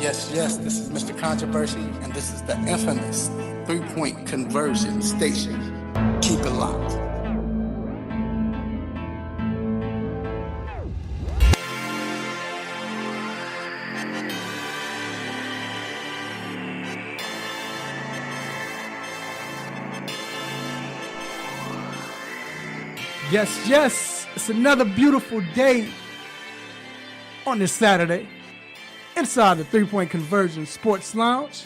Yes, this is Mr. Controversy, and this is the infamous three-point conversion station. Keep it locked. Yes, it's another beautiful day on this Saturday inside the 3-Point Conversion Sports Lounge.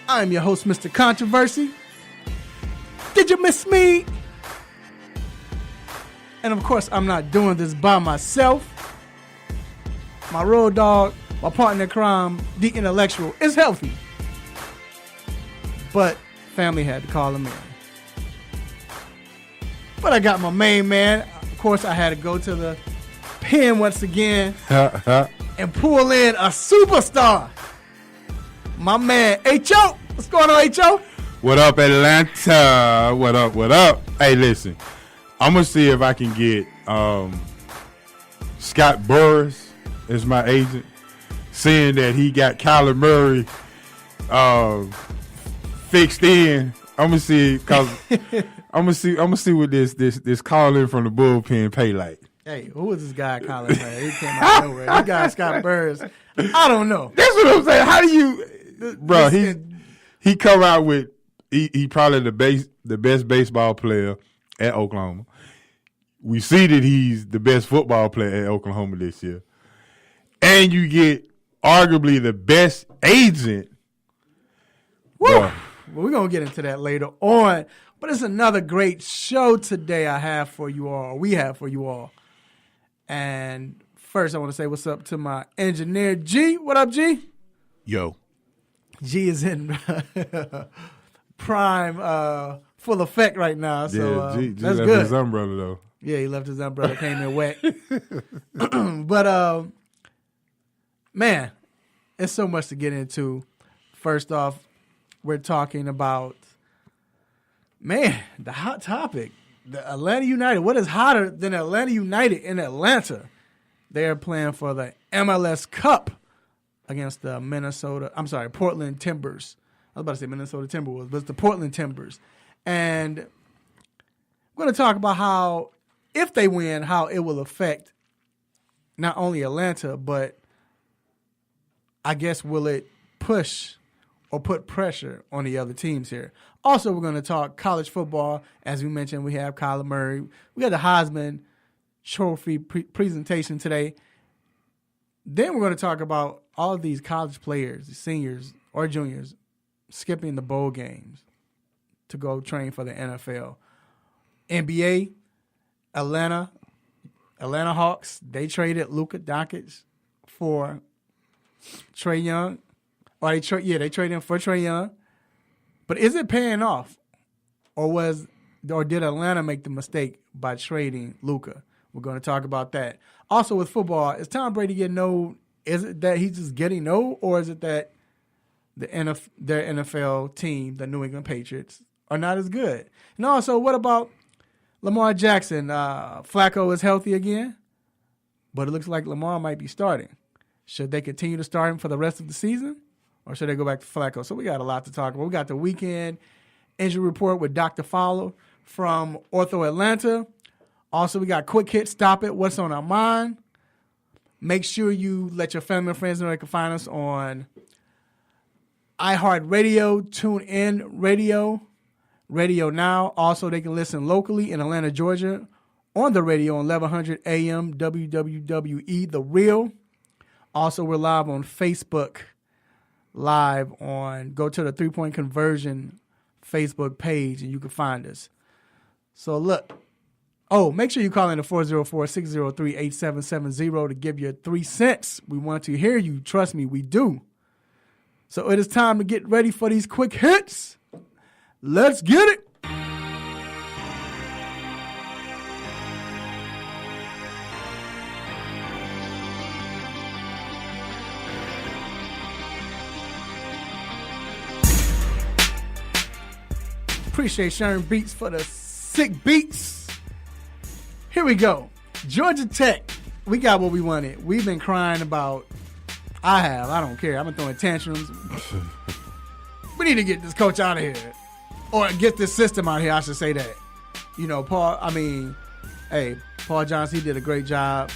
I am your host, Mr. Controversy. Did you miss me? And of course, I'm not doing this by myself. My road dog, my partner in crime, the intellectual, is healthy. But family had to call him in. But I got my main man. Of course, I had to go to the pen once again and pull in a superstar. My man, H.O. What's going on, H.O.? What up, Atlanta? What up? Hey, listen. I'm going to see if I can get Scott Burris as my agent, seeing that he got Kyler Murray fixed in. I'm gonna see, cause I'm gonna see what this call in from the bullpen pay like. Hey, who is this guy calling? He came out of nowhere. This guy Scott Burris. I don't know. That's what I'm saying. How do you, bro? He come out with he probably the best baseball player at Oklahoma. We see that he's the best football player at Oklahoma this year, and you get arguably the best agent. Woo! Well, we're going to get into that later on. But it's another great show today we have for you all. And first, I want to say what's up to my engineer, G. What up, G? Yo. G is in prime, full effect right now. So G that's left good. His umbrella, though. Yeah, he left his umbrella, came in wet. But, man, it's so much to get into. First off, we're talking about, man, the hot topic, the Atlanta United. What is hotter than Atlanta United in Atlanta? They're playing for the MLS Cup against the Portland Timbers. I was about to say Minnesota Timberwolves, but it's the Portland Timbers. And we're going to talk about how, if they win, how it will affect not only Atlanta, but I guess will it push or put pressure on the other teams here. Also, we're going to talk college football. As we mentioned, we have Kyler Murray. We got the Heisman Trophy presentation today. Then we're going to talk about all of these college players, seniors or juniors, skipping the bowl games to go train for the NFL. NBA, Atlanta Hawks, they traded Luca Doncic for Trae Young. They traded him for Trae Young. But is it paying off? Or did Atlanta make the mistake by trading Luca? We're going to talk about that. Also with football, is Tom Brady getting old? Is it that he's just getting old, or is it that their NFL team, the New England Patriots, are not as good? And also, what about Lamar Jackson? Flacco is healthy again, but it looks like Lamar might be starting. Should they continue to start him for the rest of the season? Or should they go back to Flacco? So we got a lot to talk about. We got the weekend injury report with Dr. Fowler from Ortho Atlanta. Also, we got Quick Hit, Stop It, What's on Our Mind. Make sure you let your family and friends know they can find us on iHeartRadio, TuneIn Radio, Radio Now. Also, they can listen locally in Atlanta, Georgia on the radio on 1100 AM WWWE, The Real. Also, we're live on Facebook. Go to the 3-Point Conversion Facebook page and you can find us. So look, make sure you call in to 404-603-8770 to give your 3 cents. We want to hear you. Trust me, we do. So it is time to get ready for these quick hits. Let's get it. Appreciate Sharon Beats for the sick beats. Here we go. Georgia Tech. We got what we wanted. We've been crying about I have. I don't care. I've been throwing tantrums. We need to get this coach out of here. Or get this system out here, I should say that. You know, Paul Johnson, he did a great job.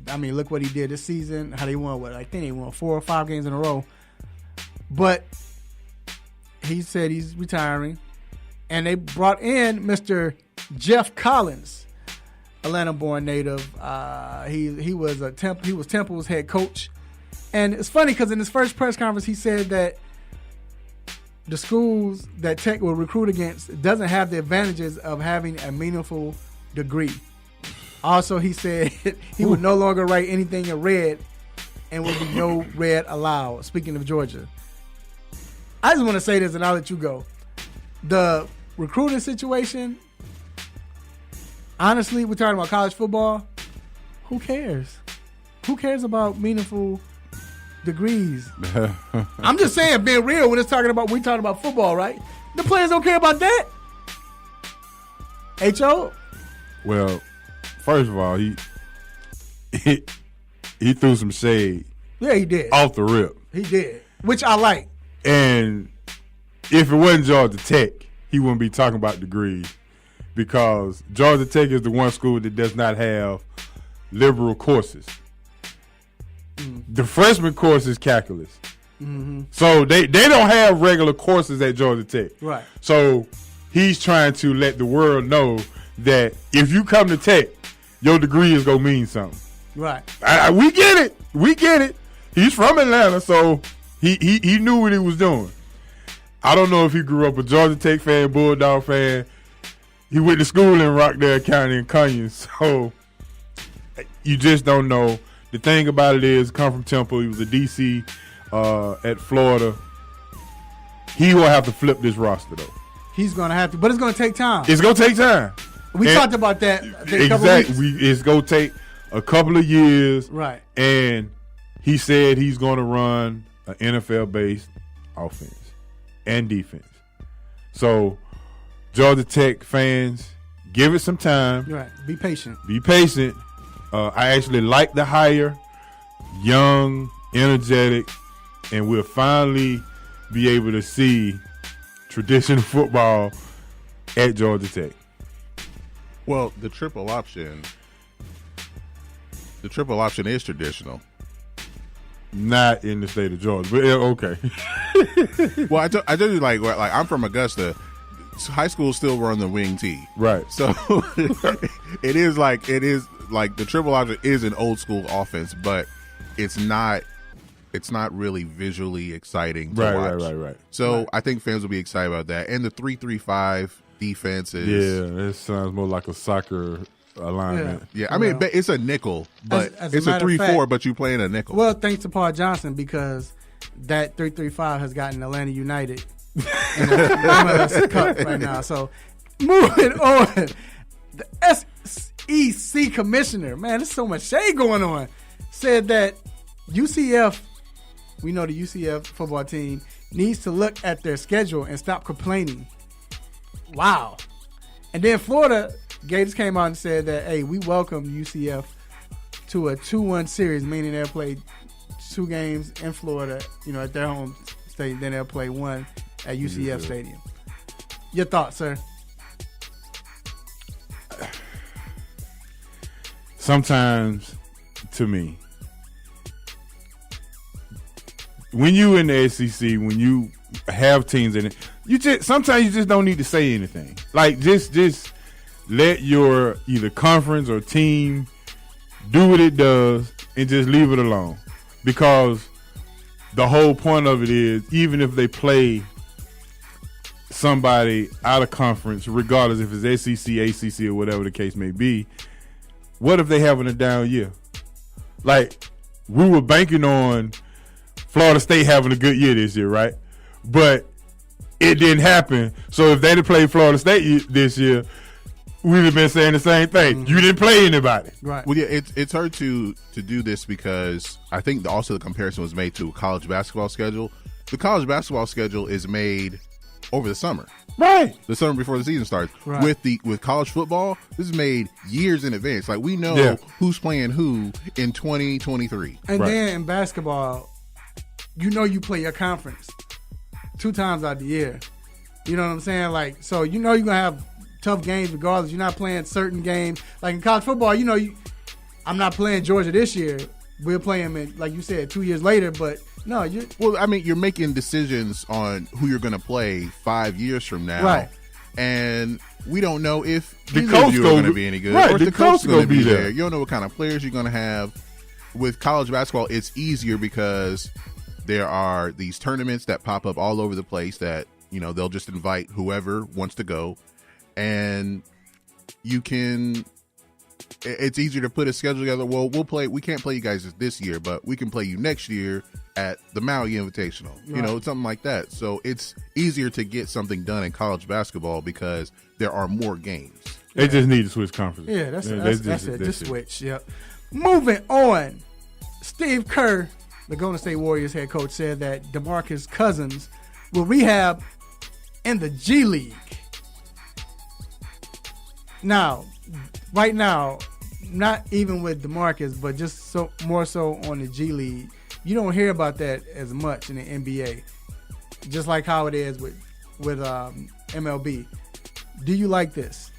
I mean, look what he did this season. How they won, I think they won 4 or 5 games in a row. But he said he's retiring. And they brought in Mr. Jeff Collins, Atlanta-born native. He was Temple's head coach. And it's funny because in his first press conference, he said that the schools that Tech will recruit against doesn't have the advantages of having a meaningful degree. Also, he said he would no longer write anything in red and would be no red allowed. Speaking of Georgia. I just want to say this and I'll let you go. The recruiting situation, honestly, we're talking about college football. Who cares? Who cares about meaningful degrees? I'm just saying, being real, when we're talking about football, right? The players don't care about that. H.O.? Well, first of all, he threw some shade. Yeah, he did. Off the rip. He did, which I like. And if it wasn't Georgia Tech, he wouldn't be talking about degrees, because Georgia Tech is the one school that does not have liberal courses. The freshman course is calculus. Mm-hmm. So they don't have regular courses at Georgia Tech. Right. So he's trying to let the world know that if you come to Tech, your degree is going to mean something. Right. We get it. We get it. He's from Atlanta, so he knew what he was doing. I don't know if he grew up a Georgia Tech fan, Bulldog fan. He went to school in Rockdale County in Conyers, so you just don't know. The thing about it is, come from Temple. He was a DC at Florida. He will have to flip this roster, though. He's going to have to, but it's going to take time. It's going to take time. We talked about that a couple weeks. It's going to take a couple of years. Right. And he said he's going to run an NFL-based offense and defense. So, Georgia Tech fans, give it some time. Right. Be patient. Be patient. I actually like the hire. Young, energetic, and we'll finally be able to see traditional football at Georgia Tech. Well, the triple option is traditional. Not in the state of Georgia, but okay. Well, I told you, like I'm from Augusta. High school still run the wing T, right? So it is like the triple option is an old school offense, but it's not really visually exciting to watch. Right. So I think fans will be excited about that, and the 3-3-5 defense is that sounds more like a soccer alignment. Yeah. I mean, it's a nickel, but it's a 3-4, but you play in a nickel. Well, thanks to Paul Johnson, because that 3-3-5 has gotten Atlanta United in the MLS Cup right now. So moving on, the SEC commissioner, man, there's so much shade going on, said that UCF, we know the UCF football team, needs to look at their schedule and stop complaining. Wow. And then Florida Gators came out and said that, hey, we welcome UCF to a 2-1 series, meaning they'll play 2 games in Florida, at their home state, then they'll play 1 at UCF Stadium. Your thoughts, sir? Sometimes, to me, when you in the SEC, when you have teams in it, sometimes you just don't need to say anything. Like just let your either conference or team do what it does and just leave it alone. Because the whole point of it is, even if they play somebody out of conference, regardless if it's SEC, ACC, or whatever the case may be, what if they having a down year? Like, we were banking on Florida State having a good year this year, right? But it didn't happen. So if they'd have played Florida State this year, we'd have been saying the same thing. Mm-hmm. You didn't play anybody. Right. Well, yeah, it's hard to do this because I think also the comparison was made to a college basketball schedule. The college basketball schedule is made over the summer. Right. The summer before the season starts. Right. With college football, this is made years in advance. Like, we know who's playing who in 2023. And then in basketball, you play your conference 2 times out the year. You know what I'm saying? Like, so you're going to have tough games regardless. You're not playing certain games. Like in college football, I'm not playing Georgia this year. We'll play them, like you said, 2 years later. But no, you're making decisions on who you're going to play 5 years from now. Right. And we don't know if the coach are going to be any good. Right, or if the coach is going to be there. You don't know what kind of players you're going to have. With college basketball, it's easier because there are these tournaments that pop up all over the place that, they'll just invite whoever wants to go. And it's easier to put a schedule together. Well, we can't play you guys this year, but we can play you next year at the Maui Invitational, something like that. So it's easier to get something done in college basketball because there are more games. They just need to switch conferences. Yeah, that's it. Just switch. Yep. Moving on, Steve Kerr, the Golden State Warriors head coach, said that DeMarcus Cousins will rehab in the G League. Now, right now, not even with DeMarcus, but just more so on the G League, you don't hear about that as much in the NBA. Just like how it is with MLB. Do you like this?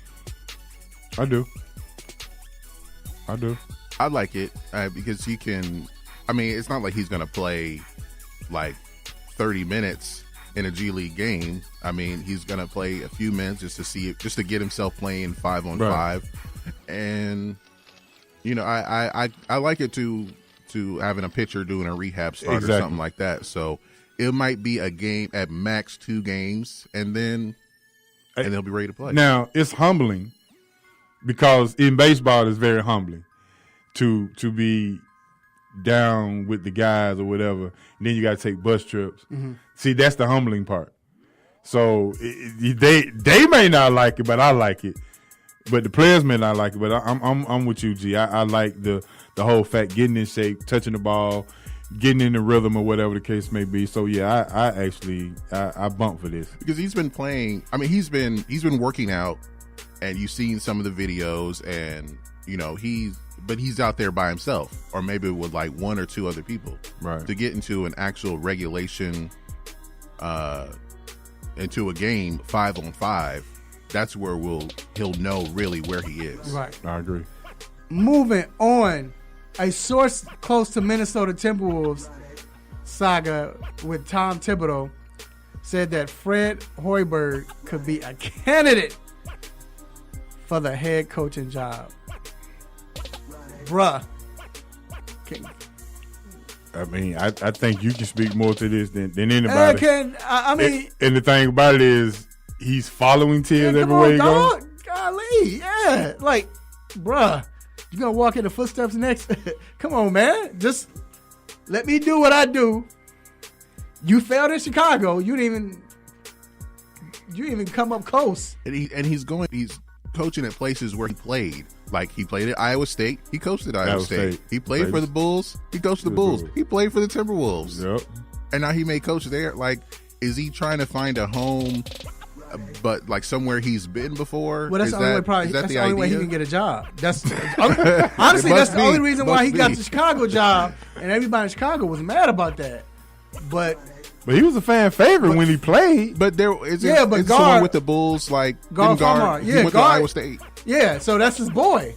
I do. I like it because he can. I mean, it's not like he's going to play like 30 minutes in a G League game. I mean, he's going to play a few minutes just to get himself playing 5-on-5. And I like it to having a pitcher doing a rehab start or something like that. So it might be a game at max 2 games, and then they'll be ready to play. Now it's humbling because in baseball it's very humbling to be down with the guys or whatever, and then you got to take bus trips. Mm-hmm. See, that's the humbling part. So they may not like it, but I like it. But the players may not like it. But I'm with you, G. I like the whole fact, getting in shape, touching the ball, getting in the rhythm or whatever the case may be. So yeah, I bump for this because he's been playing. I mean, he's been working out, and you've seen some of the videos, and he's out there by himself, or maybe with like 1 or 2 other people, right? To get into an actual regulation, into a game 5-on-5. That's where he'll know really where he is. Right. I agree. Moving on, a source close to Minnesota Timberwolves saga with Tom Thibodeau said that Fred Hoiberg could be a candidate for the head coaching job. Bruh. I mean, I think you can speak more to this than anybody. And the thing about it is, he's following Tibbs everywhere he goes. Golly, yeah. Like, bruh, you gonna walk in the footsteps next? Come on, man. Just let me do what I do. You failed in Chicago. You didn't even come up close. And he's coaching at places where he played. Like, he played at Iowa State. He coached at Iowa State. He played for the Bulls. He coached the Bulls. He played for the Timberwolves. Yep. And now he may coach there. Like, is he trying to find a home, but like somewhere he's been before? Well, that's the only way he can get a job. That's honestly, that's the only reason why he got the Chicago job, and everybody in Chicago was mad about that. But he was a fan favorite when he played. But there is someone with the Bulls, like guard. He went to Iowa State. Yeah, so that's his boy.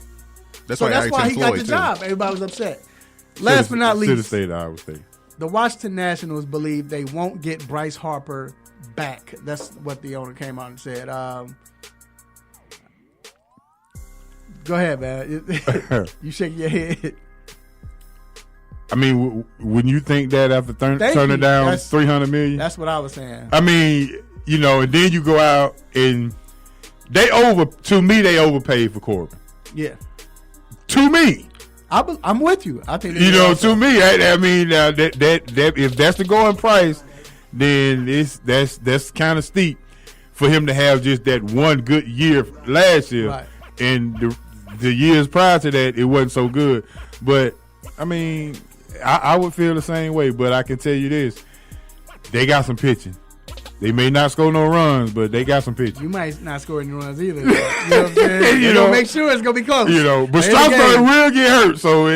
That's why he got the job. Everybody was upset. Last but not least, should have stayed at Iowa State. The Washington Nationals believe they won't get Bryce Harper back. That's what the owner came out and said. Go ahead, man. You shake your head. I mean, wouldn't you think that after turning down $300 million? That's what I was saying. I mean, and then you go out and they overpaid for Corbin. Yeah. To me. I'm with you. I think to me, I mean, that if that's the going price, then that's kind of steep for him to have just that one good year last year, right. And the years prior to that, it wasn't so good. But I mean, I would feel the same way. But I can tell you this: they got some pitching. They may not score no runs, but they got some pitching. You might not score any runs either. You know what I'm saying? You know, make sure it's gonna be close. You know, but Strasburg will get hurt, so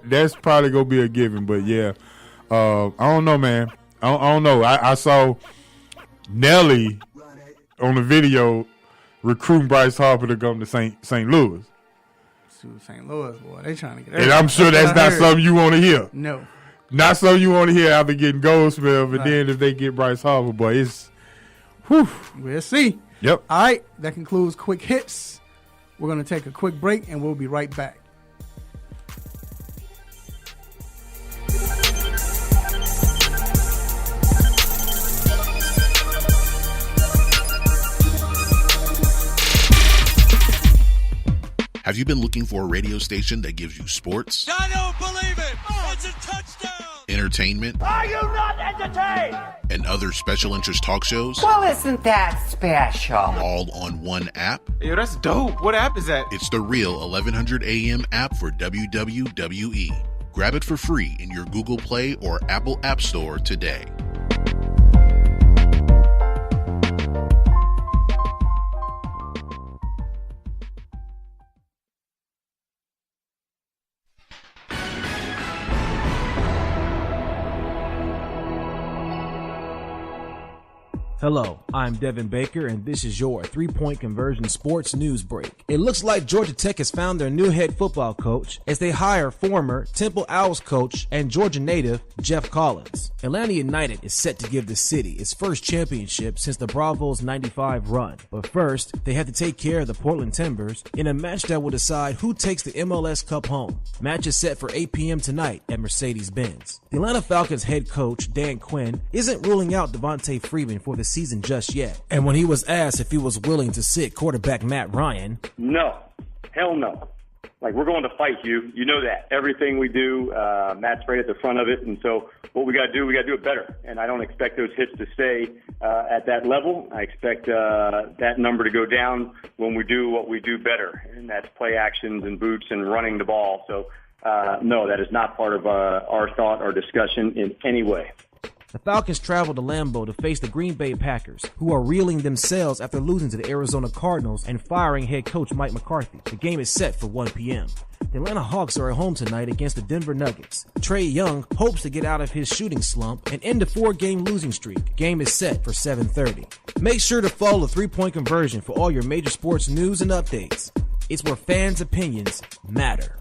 that's probably gonna be a given. But yeah, I don't know, man. I don't know. I saw Nelly on the video recruiting Bryce Harper to come to St. Louis. St. Louis, boy, they trying to get. And I'm sure that's not something you want to hear. No. Not something you want to hear after getting Goldsmith, but then if they get Bryce Harper, boy, it's whew. We'll see. Yep. All right, that concludes Quick Hits. We're going to take a quick break, and we'll be right back. Have you been looking for a radio station that gives you sports? I don't believe it! It's a touchdown! Entertainment? Are you not entertained? And other special interest talk shows? Well, isn't that special? All on one app? Yo, that's dope. What app is that? It's the Real 1100 AM app for WWE. Grab it for free in your Google Play or Apple App Store today. Hello, I'm Devin Baker, and this is your 3-Point Conversion Sports News Break. It looks like Georgia Tech has found their new head football coach as they hire former Temple Owls coach and Georgia native Jeff Collins. Atlanta United is set to give the city its first championship since the Bravos' 95 run. But first, they have to take care of the Portland Timbers in a match that will decide who takes the MLS Cup home. Match is set for 8 p.m. tonight at Mercedes-Benz. The Atlanta Falcons head coach Dan Quinn isn't ruling out Devontae Freeman for the season just yet. And when he was asked if he was willing to sit quarterback Matt Ryan, no, hell no. Like, we're going to fight you. You know that. Everything we do, Matt's right at the front of it. And so what we got to do it better. And I don't expect those hits to stay at that level. I expect that number to go down when we do what we do better. And that's play actions and boots and running the ball. So, no, that is not part of our thought or discussion in any way. the Falcons travel to Lambeau to face the Green Bay Packers, who are reeling themselves after losing to the Arizona Cardinals and firing head coach Mike McCarthy. The game is set for 1 p.m. The Atlanta Hawks are at home tonight against the Denver Nuggets. Trae Young hopes to get out of his shooting slump and end a 4-game losing streak. Game is set for 7:30. Make sure to follow the 3-Point Conversion for all your major sports news and updates. It's where fans' opinions matter.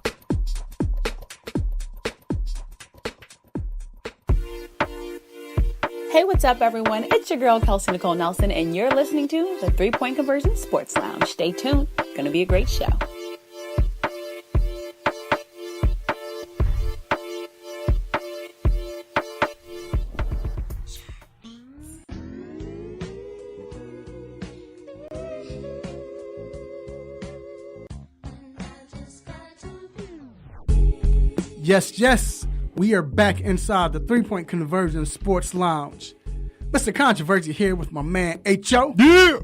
Hey, what's up, everyone? It's your girl, Kelsey Nicole Nelson, and you're listening to the 3-Point Conversion Sports Lounge. Stay tuned. Gonna be a great show. Yes, we are back inside the 3-Point Conversion Sports Lounge. Mr. Controversy here with my man H.O. Yeah!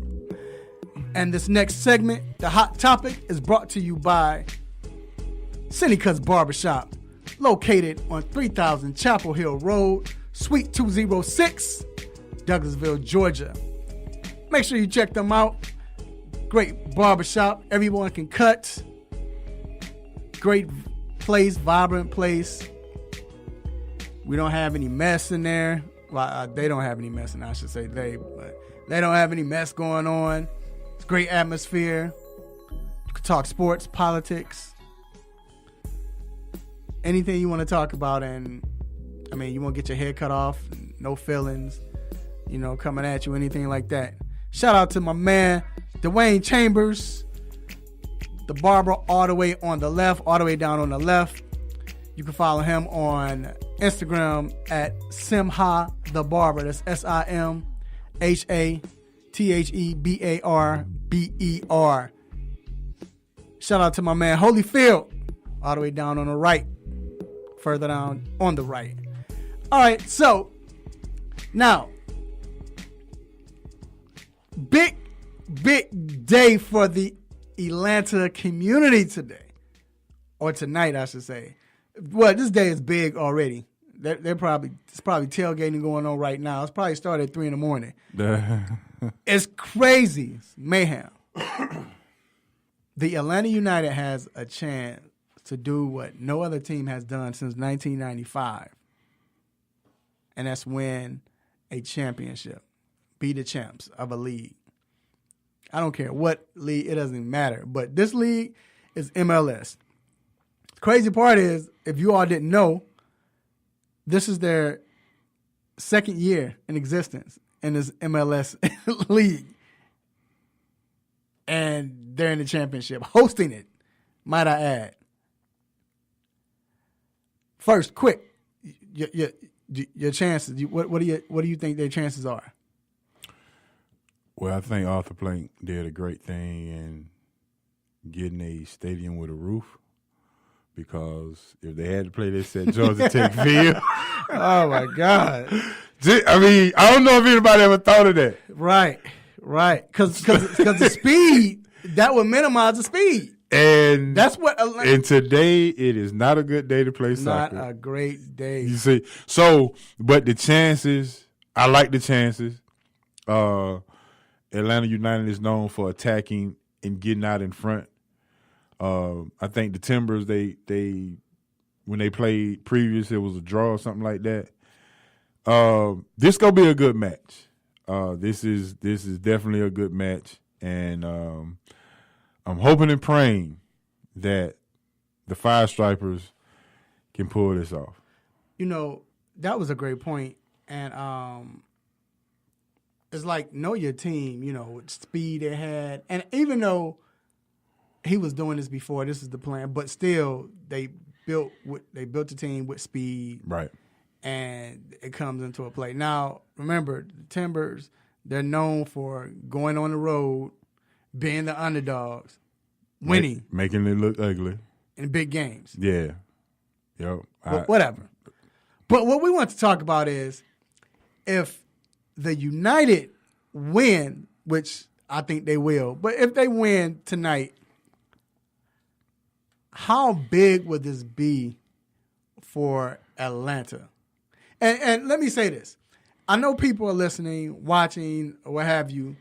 And this next segment, the hot topic, is brought to you by Seneca's Barbershop, located on 3000 Chapel Hill Road, Suite 206, Douglasville, Georgia. Make sure you check them out. Great barbershop. Everyone can cut. Great place, vibrant place. We don't have any mess in there. Well, they don't have any mess in there, I should say but they don't have any mess going on. It's a great atmosphere. You can talk sports, politics, anything you want to talk about. And I mean, you want to get your hair cut off, no feelings, coming at you, anything like that. Shout out to my man, Dwayne Chambers, the barber all the way on the left, all the way down on the left. You can follow him on Instagram at Simha the Barber. That's SIMHATHEBARBER. Shout out to my man Holyfield, all the way down on the right, further down on the right. All right, so now, big day for the Atlanta community today, or tonight, I should say. Well, this day is big already. It's probably tailgating going on right now. It's probably started at 3 a.m. It's crazy. It's mayhem. The Atlanta United has a chance to do what no other team has done since 1995, and that's win a championship, be the champs of a league. I don't care what league, it doesn't matter. But this league is MLS. The crazy part is, if you all didn't know, this is their second year in existence in this MLS league. And they're in the championship, hosting it, might I add. First, quick, your chances. What do you think their chances are? Well, I think Arthur Plank did a great thing in getting a stadium with a roof, because if they had to play this at Georgia Tech Field, oh my God! I mean, I don't know if anybody ever thought of that. Right, because the speed, that would minimize the speed. And that's what. And today, it is not a good day to play soccer. Not a great day. You see, but the chances, I like the chances. Atlanta United is known for attacking and getting out in front. I think the Timbers, they when they played previous, it was a draw or something like that. This gonna be a good match. This is definitely a good match, and I'm hoping and praying that the Five Stripers can pull this off. You know, that was a great point, and it's like, know your team. You know, what speed they had, and even though he was doing this before, this is the plan, but still they built the team with speed, right? And it comes into a play. Now, remember, the Timbers, they're known for going on the road, being the underdogs, winning, making it look ugly in big games. Yeah, yep. Whatever. But what we want to talk about is, if the United win, which I think they will, but if they win tonight, how big would this be for Atlanta? And let me say this. I know people are listening, watching, or what have you,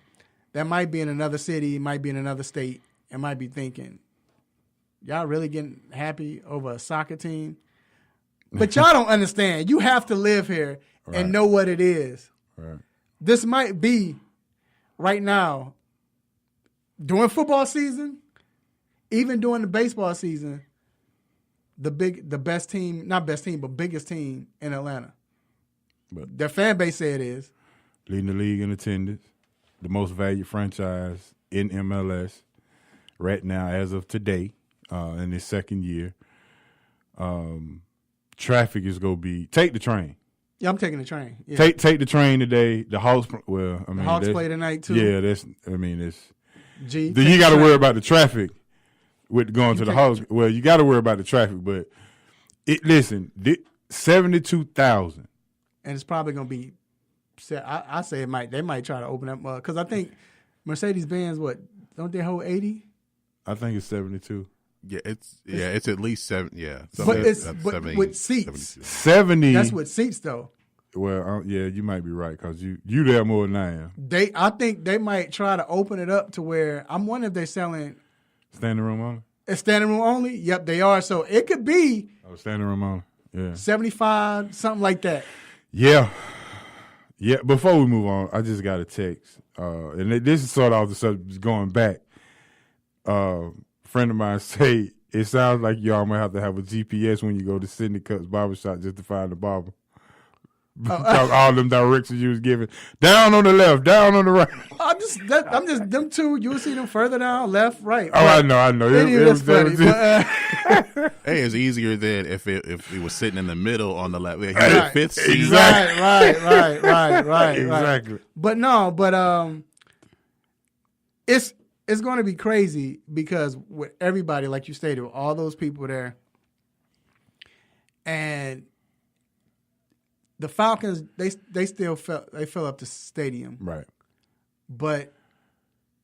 that might be in another city, might be in another state, and might be thinking, y'all really getting happy over a soccer team? But y'all don't understand. You have to live here and know what it is. Right. This might be, right now, during football season, even during the baseball season, the best team, not best team, but biggest team in Atlanta. But their fan base say it is. Leading the league in attendance, the most valued franchise in MLS right now as of today, in this second year. Traffic is going to be, take the train. Yeah, I'm taking the train. Yeah. Take the train today. The Hawks, well, I mean, the Hawks play tonight too. Yeah, you got to worry about the traffic with going to the Hawks. Well, you got to worry about the traffic, but listen, 72,000. And it's probably going to be, I say they might try to open up, because I think Mercedes-Benz, don't they hold 80? I think it's 72. Yeah, it's at least 7. Yeah, so but it's 70, with seats. 70. That's with seats though. Well, yeah, you might be right, because you there more than I am. I think they might try to open it up to where, I'm wondering if they're selling standing room only. It's standing room only. Yep, they are. So it could be standing room only. Yeah, 75, something like that. Yeah. Before we move on, I just got a text, and this is sort of off the subject, going back. Friend of mine say it sounds like y'all might have to have a GPS when you go to Sidney Cut's barbershop just to find the barber. Because all them directions you was giving, down on the left, down on the right. I'm just them two. You'll see them further down, left, right. Oh, I know. It's funny. Hey, it's easier than if it was sitting in the middle on the left. He had fifth seat. Exactly. Right. Exactly. But it's going to be crazy, because with everybody, like you stated, with all those people there, and the Falcons, they still fill up the stadium, right? But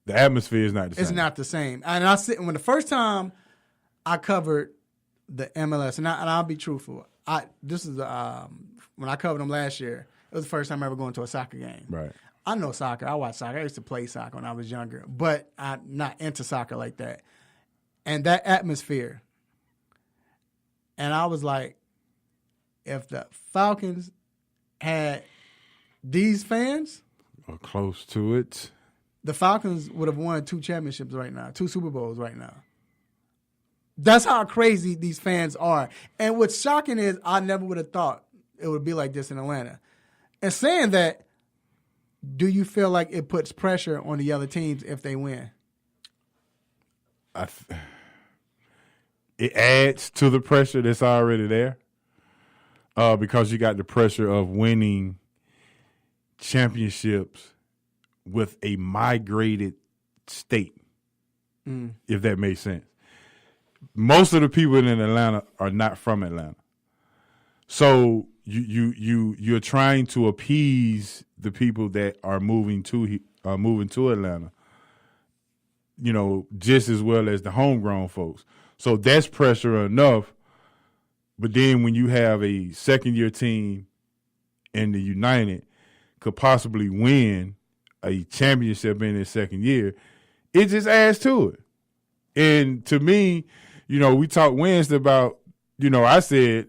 the atmosphere is not the same. It's not the same. And when the first time I covered the MLS, and I'll be truthful, this is when I covered them last year. It was the first time ever going to a soccer game. Right. I know soccer. I watch soccer. I used to play soccer when I was younger, but I'm not into soccer like that. And that atmosphere, and I was like, if the Falcons had these fans, or close to it, the Falcons would have won 2 championships right now, 2 Super Bowls right now. That's how crazy these fans are. And what's shocking is I never would have thought it would be like this in Atlanta. And saying that, do you feel like it puts pressure on the other teams if they win? It adds to the pressure that's already there because you got the pressure of winning championships with a migrated state, if that makes sense. Most of the people in Atlanta are not from Atlanta. So you're trying to appease the people that are moving to Atlanta, just as well as the homegrown folks. So that's pressure enough. But then when you have a second-year team in the United could possibly win a championship in his second year, it just adds to it. And to me, we talked Wednesday about, I said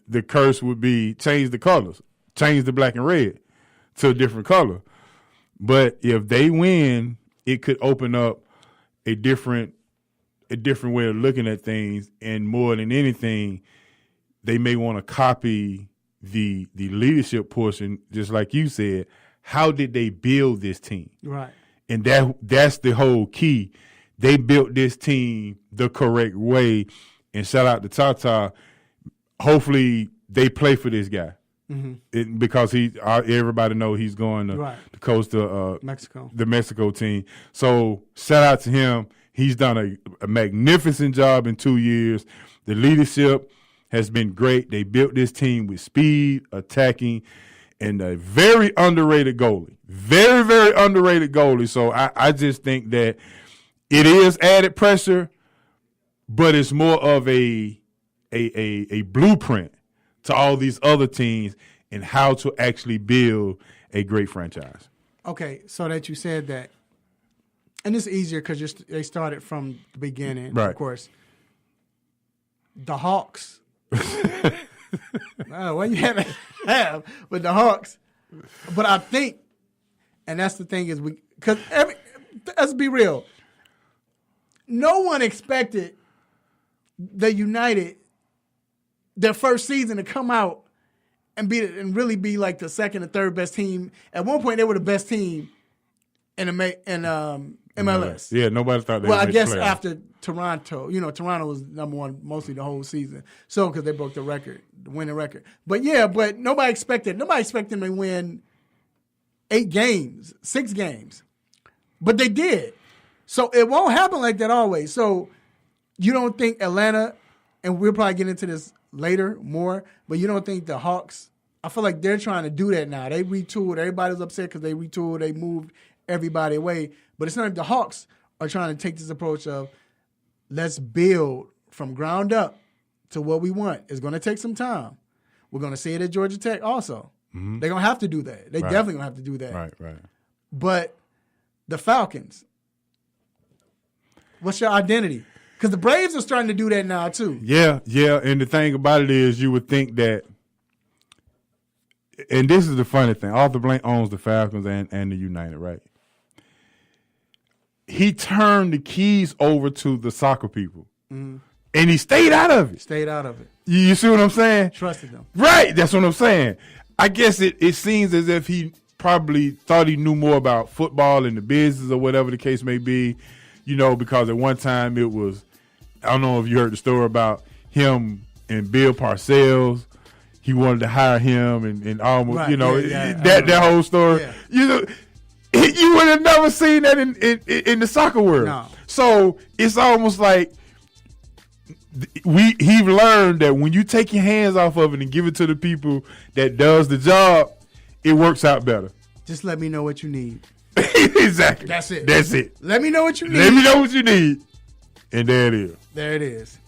the curse would be change the colors, change the black and red to a different color. But if they win, it could open up a different way of looking at things. And more than anything, they may want to copy the leadership portion, just like you said. How did they build this team? Right. And that's the whole key. They built this team the correct way. And shout out to Tata. Hopefully they play for this guy. Because everybody know he's going to coach the Mexico, the Mexico team. So shout out to him. He's done a magnificent job in 2 years. The leadership has been great. They built this team with speed, attacking, and a very underrated goalie. Very, very underrated goalie. So I just think that it is added pressure, but it's more of a blueprint to all these other teams and how to actually build a great franchise. Okay, so that you said that, and it's easier because they started from the beginning, right. Of course. The Hawks. Well, you haven't with the Hawks. But I think, and that's the thing is let's be real. No one expected the United, their first season, to come out and really be like the second or third best team. At one point, they were the best team in MLS. Yeah, nobody thought they. Well, I guess after Toronto, Toronto was number one mostly the whole season. So because they broke the winning record. But nobody expected them to win 8 games, 6 games. But they did. So it won't happen like that always. So you don't think Atlanta, and we'll probably get into this later more, but you don't think the Hawks, I feel like they're trying to do that now. They retooled. Everybody was upset because they retooled. They moved everybody away. But it's not like the Hawks are trying to take this approach of let's build from ground up to what we want. It's going to take some time. We're going to see it at Georgia Tech also. Mm-hmm. They're going to have to do that. They definitely going to have to do that. Right. But the Falcons, what's your identity? Because the Braves are starting to do that now too. Yeah. And the thing about it is you would think that, and this is the funny thing, Arthur Blank owns the Falcons and the United, right? He turned the keys over to the soccer people. Mm-hmm. And he stayed out of it. You see what I'm saying? Trusted them. Right. That's what I'm saying. I guess it seems as if he probably thought he knew more about football and the business or whatever the case may be, because at one time it was, I don't know if you heard the story about him and Bill Parcells. He wanted to hire him and almost, that whole story. Yeah. You would have never seen that in the soccer world. No. So it's almost like he learned that when you take your hands off of it and give it to the people that does the job, it works out better. Just let me know what you need. Exactly. That's it. Let me know what you need. And there it is.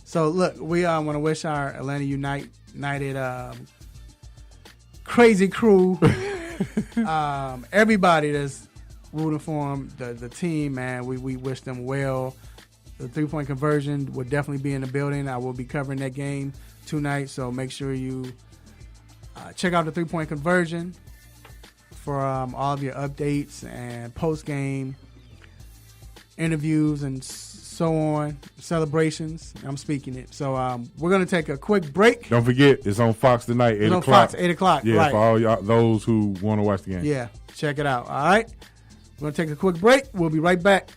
So look, we want to wish our Atlanta United United crazy crew. Everybody that's rooting for them, the team, man, we wish them well. The three-point conversion will definitely be in the building. I will be covering that game tonight, so make sure you check out the three-point conversion for all of your updates and post-game interviews and so on, celebrations. I'm speaking it. So we're going to take a quick break. Don't forget, it's on Fox tonight, 8 o'clock. Fox, 8 o'clock, yeah, right. for all y'all, those who want to watch the game. Yeah, check it out. All right? We're going to take a quick break. We'll be right back.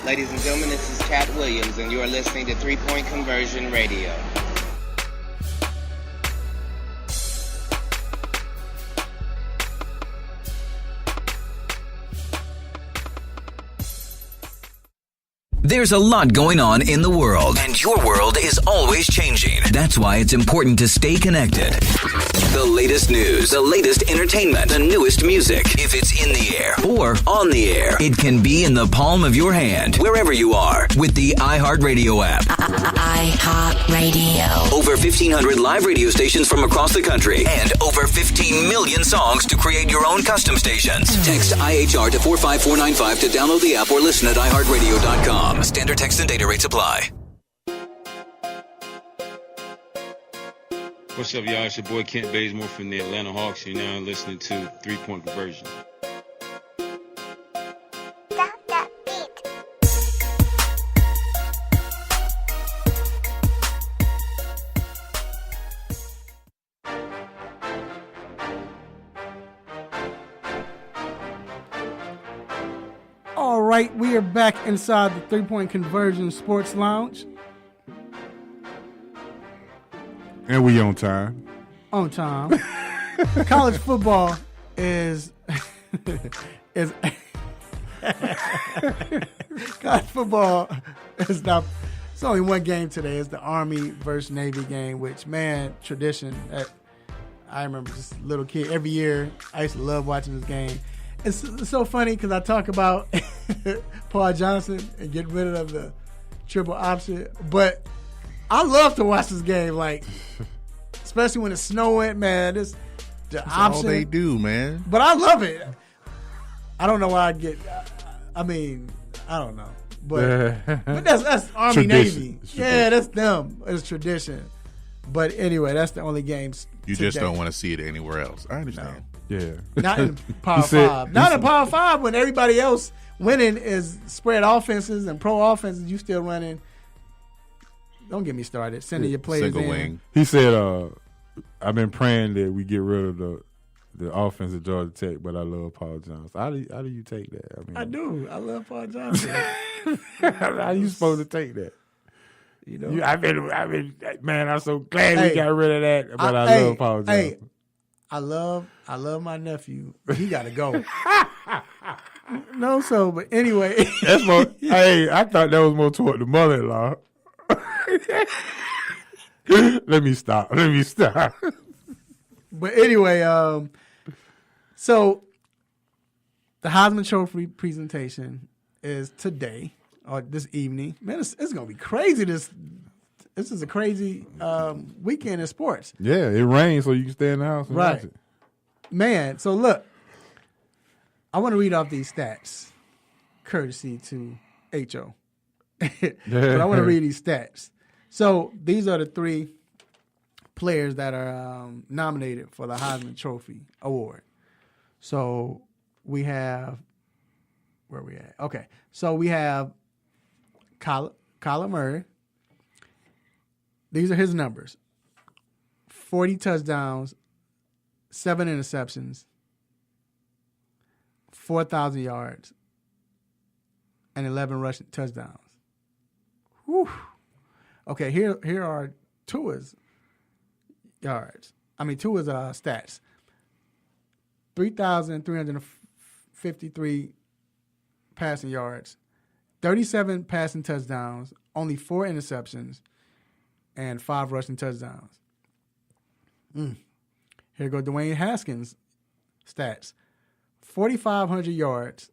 Ladies and gentlemen, this is Chad Williams, and you are listening to 3 Point Conversion Radio. There's a lot going on in the world, and your world is always changing. That's why it's important to stay connected. The latest news, the latest entertainment, the newest music. If it's in the air or on the air, it can be in the palm of your hand, wherever you are, with the iHeartRadio app. iHeartRadio. Over 1,500 live radio stations from across the country, and over 15 million songs to create your own custom stations. Text IHR to 45495 to download the app or listen at iHeartRadio.com. Standard text and data rates apply. What's up, y'all? It's your boy Kent Bazemore from the Atlanta Hawks. You're now listening to 3 Point Conversion. All right, we are back inside the 3 Point Conversion Sports Lounge. And we on time. On time. College football is college football is not. It's only one game today. It's the Army versus Navy game, which, man, tradition. I remember just a little kid every year. I used to love watching this game. It's so funny because I talk about Paul Johnson and getting rid of the triple option, but I love to watch this game, like, especially when it's snowing, man. That's option. all they do, man. But I love it. I don't know why I get. I mean, I don't know, but that's Army Navy. Yeah, that's them. It's tradition. But anyway, that's the only games. You just don't want to see it anywhere else. I understand. No. Yeah. Not in Power 5. Not in Power 5 when everybody else winning is spread offenses and pro offenses. You still running. Don't get me started. Sending your players Single in. wing. He said, I've been praying that we get rid of the offense at Georgia Tech, but I love Paul Johnson. How do you take that? I do. I love Paul Johnson. How you supposed to take that? You know, I've been, man, I'm so glad we got rid of that, but I love Paul Johnson. Hey, I love my nephew. He got to go. No, so, but anyway. That's more, hey, I thought that was more toward the mother-in-law. Let me stop. But anyway, so the Heisman Trophy presentation is today or this evening. Man, it's going to be crazy. This is a crazy weekend in sports. Yeah, it rains, so you can stay in the house and watch it. Man, so look, I want to read off these stats, courtesy to HO. But I want to read these stats. So these are the three players that are nominated for the Heisman Trophy Award. So we have, where are we at? Okay, so we have Kyler Murray. These are his numbers: 40 touchdowns, 7 interceptions, 4,000 yards, and 11 rushing touchdowns. Whew. Okay, here are Tua's yards. Tua's stats: 3,353 passing yards, 37 passing touchdowns, only 4 interceptions, and 5 rushing touchdowns. Here go Dwayne Haskins' stats. 4,500 yards,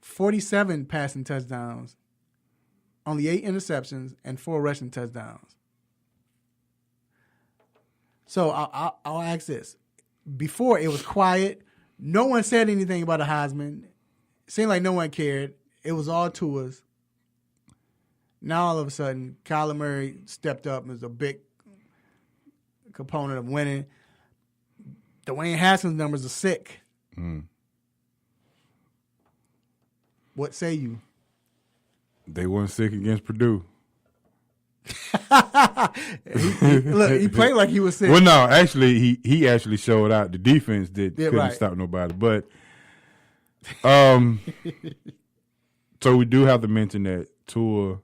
47 passing touchdowns, only 8 interceptions, and 4 rushing touchdowns. So I'll ask this. Before, it was quiet. No one said anything about a Heisman. It seemed like no one cared. It was all Tua's. Now, all of a sudden, Kyler Murray stepped up and was a big component of winning. Dwayne Haskins' numbers are sick. What say you? They weren't sick against Purdue. Look, he played like he was sick. Well, no, actually, he actually showed out. The defense couldn't stop nobody. But so we do have to mention that Tua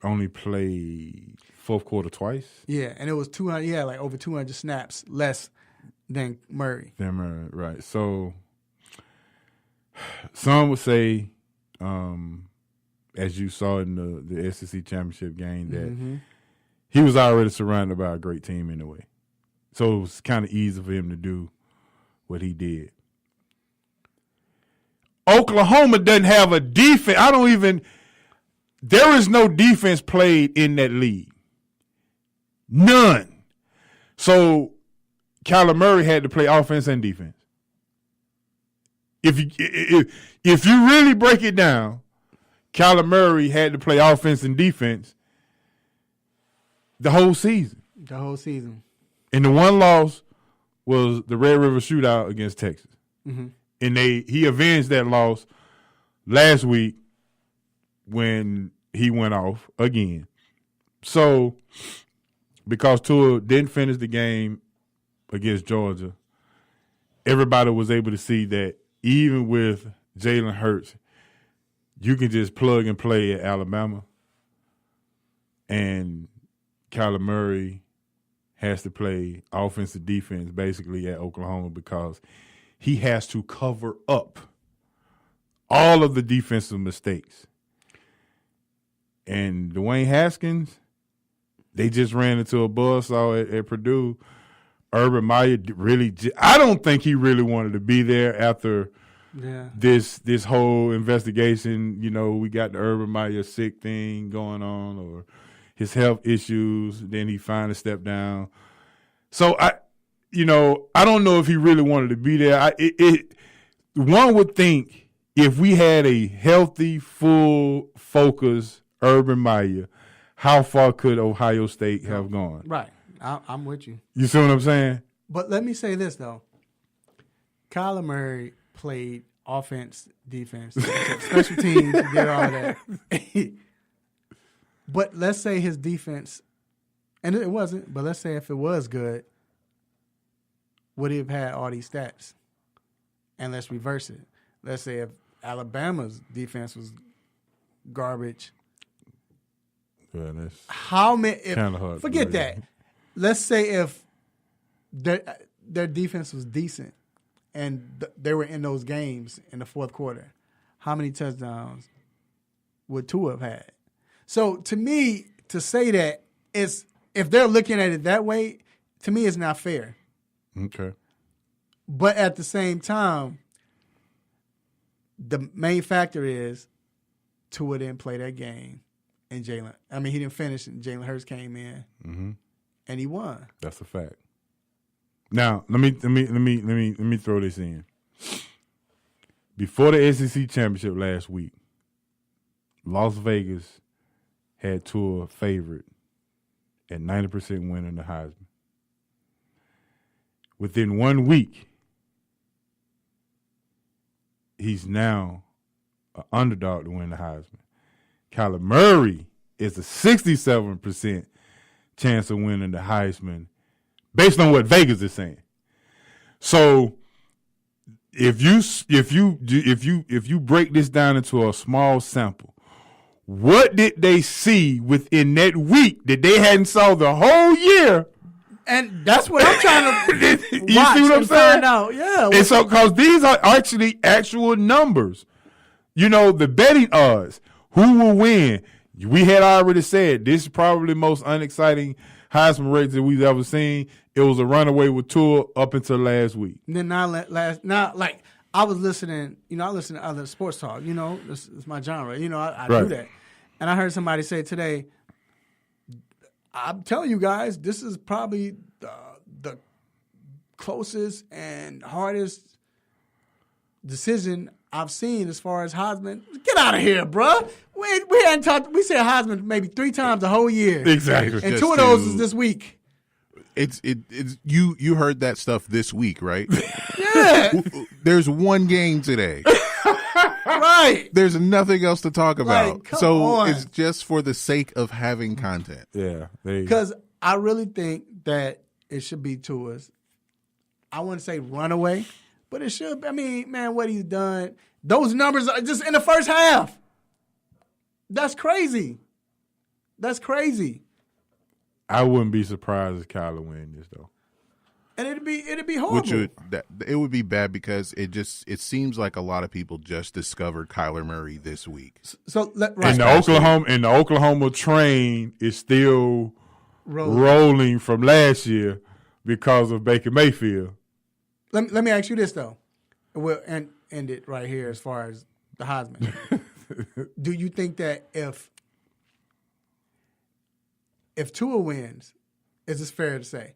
only played fourth quarter twice. Yeah, and it was 200. Yeah, like over 200 snaps less than Murray. Right. So some would say, as you saw in the SEC championship game, that he was already surrounded by a great team anyway. So it was kind of easy for him to do what he did. Oklahoma doesn't have a defense. There is no defense played in that league. None. So Kyler Murray had to play offense and defense. If you really break it down, Kyler Murray had to play offense and defense the whole season. The whole season. And the one loss was the Red River Shootout against Texas. Mm-hmm. And he avenged that loss last week when he went off again. So, because Tua didn't finish the game against Georgia, everybody was able to see that even with Jalen Hurts, you can just plug and play at Alabama. And Kyler Murray has to play offensive defense basically at Oklahoma because he has to cover up all of the defensive mistakes. And Dwayne Haskins, they just ran into a buzzsaw at Purdue. Urban Meyer I don't think he really wanted to be there after this whole investigation. You know, we got the Urban Meyer sick thing going on or his health issues. Then he finally stepped down. So, I don't know if he really wanted to be there. One would think if we had a healthy, full, focused Urban Meyer, how far could Ohio State have gone? Right. I'm with you. You see what I'm saying? But let me say this, though. Kyler Murray played offense, defense, special teams, did all that. But let's say his defense, and it wasn't, but let's say if it was good, would he have had all these stats? And let's reverse it. Let's say if Alabama's defense was garbage. Yeah, that's how many? Kind of hard. Forget that. Let's say if their defense was decent and they were in those games in the fourth quarter, how many touchdowns would Tua have had? So to me, to say that is if they're looking at it that way, to me, it's not fair. Okay. But at the same time, the main factor is Tua didn't play that game, and he didn't finish, and Jalen Hurts came in, and he won. That's a fact. Now, let me throw this in. Before the SEC championship last week, Las Vegas had Tua favored at 90% winning the Heisman. Within 1 week, he's now an underdog to win the Heisman. Kyler Murray is a 67% chance of winning the Heisman based on what Vegas is saying. So if you break this down into a small sample, what did they see within that week that they hadn't saw the whole year? And that's what I'm trying to you see what I'm saying? Find out. Yeah. And so, because these are actually actual numbers. You know, the betting odds, who will win? We had already said this is probably the most unexciting Heisman race that we've ever seen. It was a runaway with Tua up until last week. And then now, like I was listening, I listen to other sports talk. This is my genre. I do that. And I heard somebody say today, I'm telling you guys, this is probably the closest and hardest decision I've seen as far as Heisman. Get out of here, bruh. We hadn't talked. We said Heisman maybe 3 times the whole year. Exactly. And 2 of those is this week. It's you heard that stuff this week, right? Yeah. There's one game today. Right. There's nothing else to talk about. Like, come on. It's just for the sake of having content. Yeah. Because I really think that it should be Tua's. I wouldn't say runaway, but it should. I mean, man, what he's done. Those numbers are just in the first half. That's crazy. That's crazy. I wouldn't be surprised if Kyler wins this though. And it'd be horrible. It would be bad because it seems like a lot of people just discovered Kyler Murray this week. So right. And the Oklahoma train is still rolling from last year because of Baker Mayfield. Let me ask you this though. We'll end it right here as far as the Heisman. Do you think that if Tua wins, is this fair to say?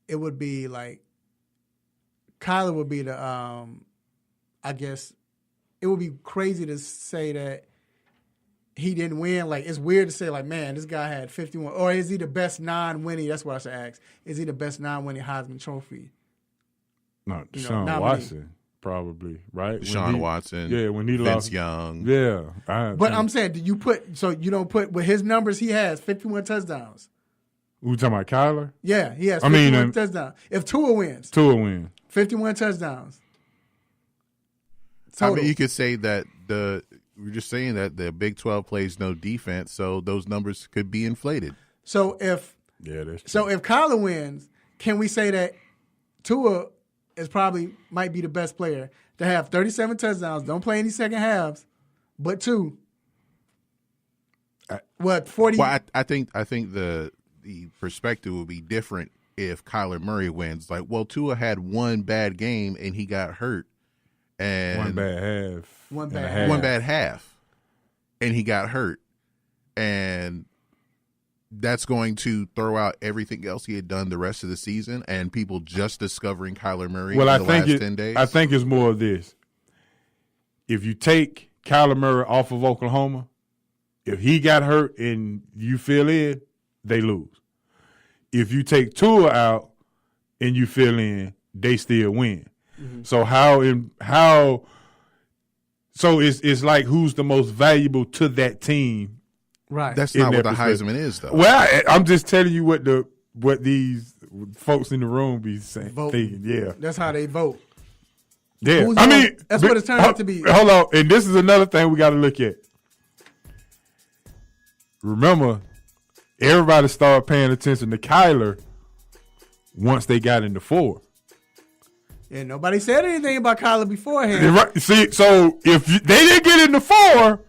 It would be like Kyler would be the I guess it would be crazy to say that he didn't win. Like, it's weird to say, like, man, this guy had 51. Or is he the best non-winning? That's what I should ask. Is he the best non-winning Heisman Trophy? No, Deshaun Watson, probably, right? Deshaun Watson. Yeah, when he Vince lost. Young. Yeah. But I'm saying, you don't put, with his numbers, he has 51 touchdowns. We talking about Kyler? Yeah, he has 51 touchdowns. If Tua wins. 51 touchdowns. Total. I mean, you could say that we're just saying that the Big 12 plays no defense, so those numbers could be inflated. So if Kyler wins, can we say that Tua might be the best player to have 37 touchdowns, don't play any second halves, but 2? 40? Well, I think the perspective would be different if Kyler Murray wins. Like, well, Tua had one bad game and he got hurt. And one bad half. And he got hurt. And that's going to throw out everything else he had done the rest of the season and people just discovering Kyler Murray in the last 10 days. I think it's more of this. If you take Kyler Murray off of Oklahoma, if he got hurt and you fill in, they lose. If you take Tua out and you fill in, they still win. Mm-hmm. So it's like who's the most valuable to that team? Right. That's not what the Heisman is, though. Well, I'm just telling you what these folks in the room be saying. Thinking. Yeah, that's how they vote. Yeah, that's what it turned out to be. Hold on, and this is another thing we got to look at. Remember, everybody started paying attention to Kyler once they got into 4. Yeah, nobody said anything about Kyler beforehand. Right. See, so if they didn't get into 4,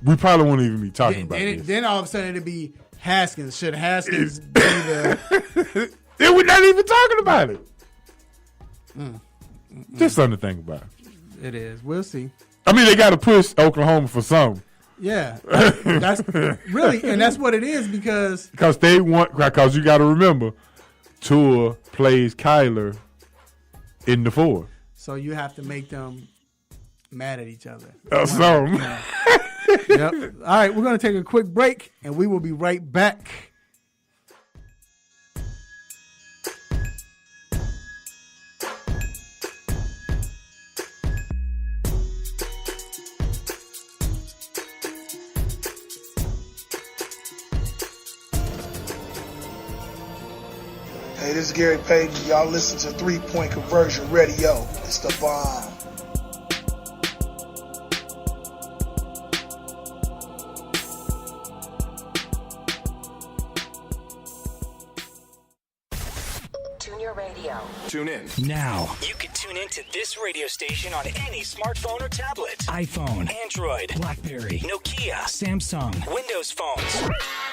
we probably won't even be talking about this. Then all of a sudden it'd be Haskins. Should Haskins be the... Then we're not even talking about it. Just something to think about. It is. We'll see. I mean, they got to push Oklahoma for something. Yeah, that's really, and that's what it is because you got to remember, Tua plays Kyler in the 4. So you have to make them mad at each other. Yep. All right, we're going to take a quick break, and we will be right back. Hey, this is Gary Payton. Y'all listen to 3 Point Conversion Radio. It's the bomb. TuneIn Radio. Tune in. Now. You can tune in to this radio station on any smartphone or tablet. iPhone, Android, BlackBerry, Nokia, Samsung, Windows phones,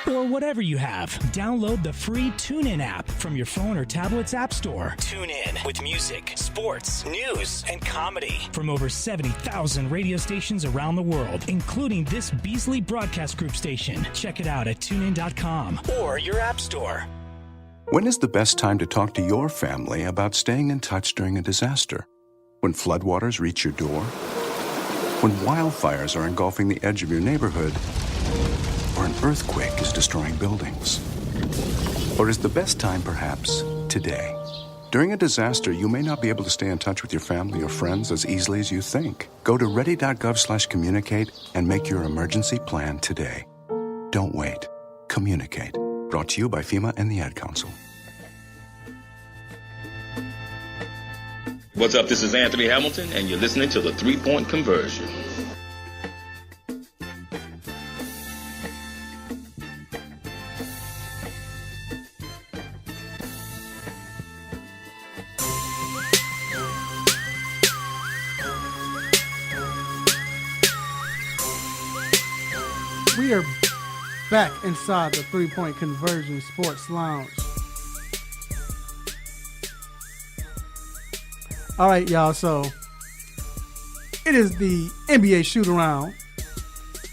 or whatever you have. Download the free TuneIn app from your phone or tablet's app store. Tune in with music, sports, news, and comedy. From over 70,000 radio stations around the world, including this Beasley Broadcast Group station. Check it out at tunein.com or your app store. When is the best time to talk to your family about staying in touch during a disaster? When floodwaters reach your door? When wildfires are engulfing the edge of your neighborhood? Or an earthquake is destroying buildings? Or is the best time perhaps today? During a disaster, you may not be able to stay in touch with your family or friends as easily as you think. Go to ready.gov/communicate and make your emergency plan today. Don't wait. Communicate. Brought to you by FEMA and the Ad Council. What's up? This is Anthony Hamilton, and you're listening to the 3-Point Conversion. We are back inside the 3-Point Conversion Sports Lounge. All right, y'all. So it is the NBA shoot-around,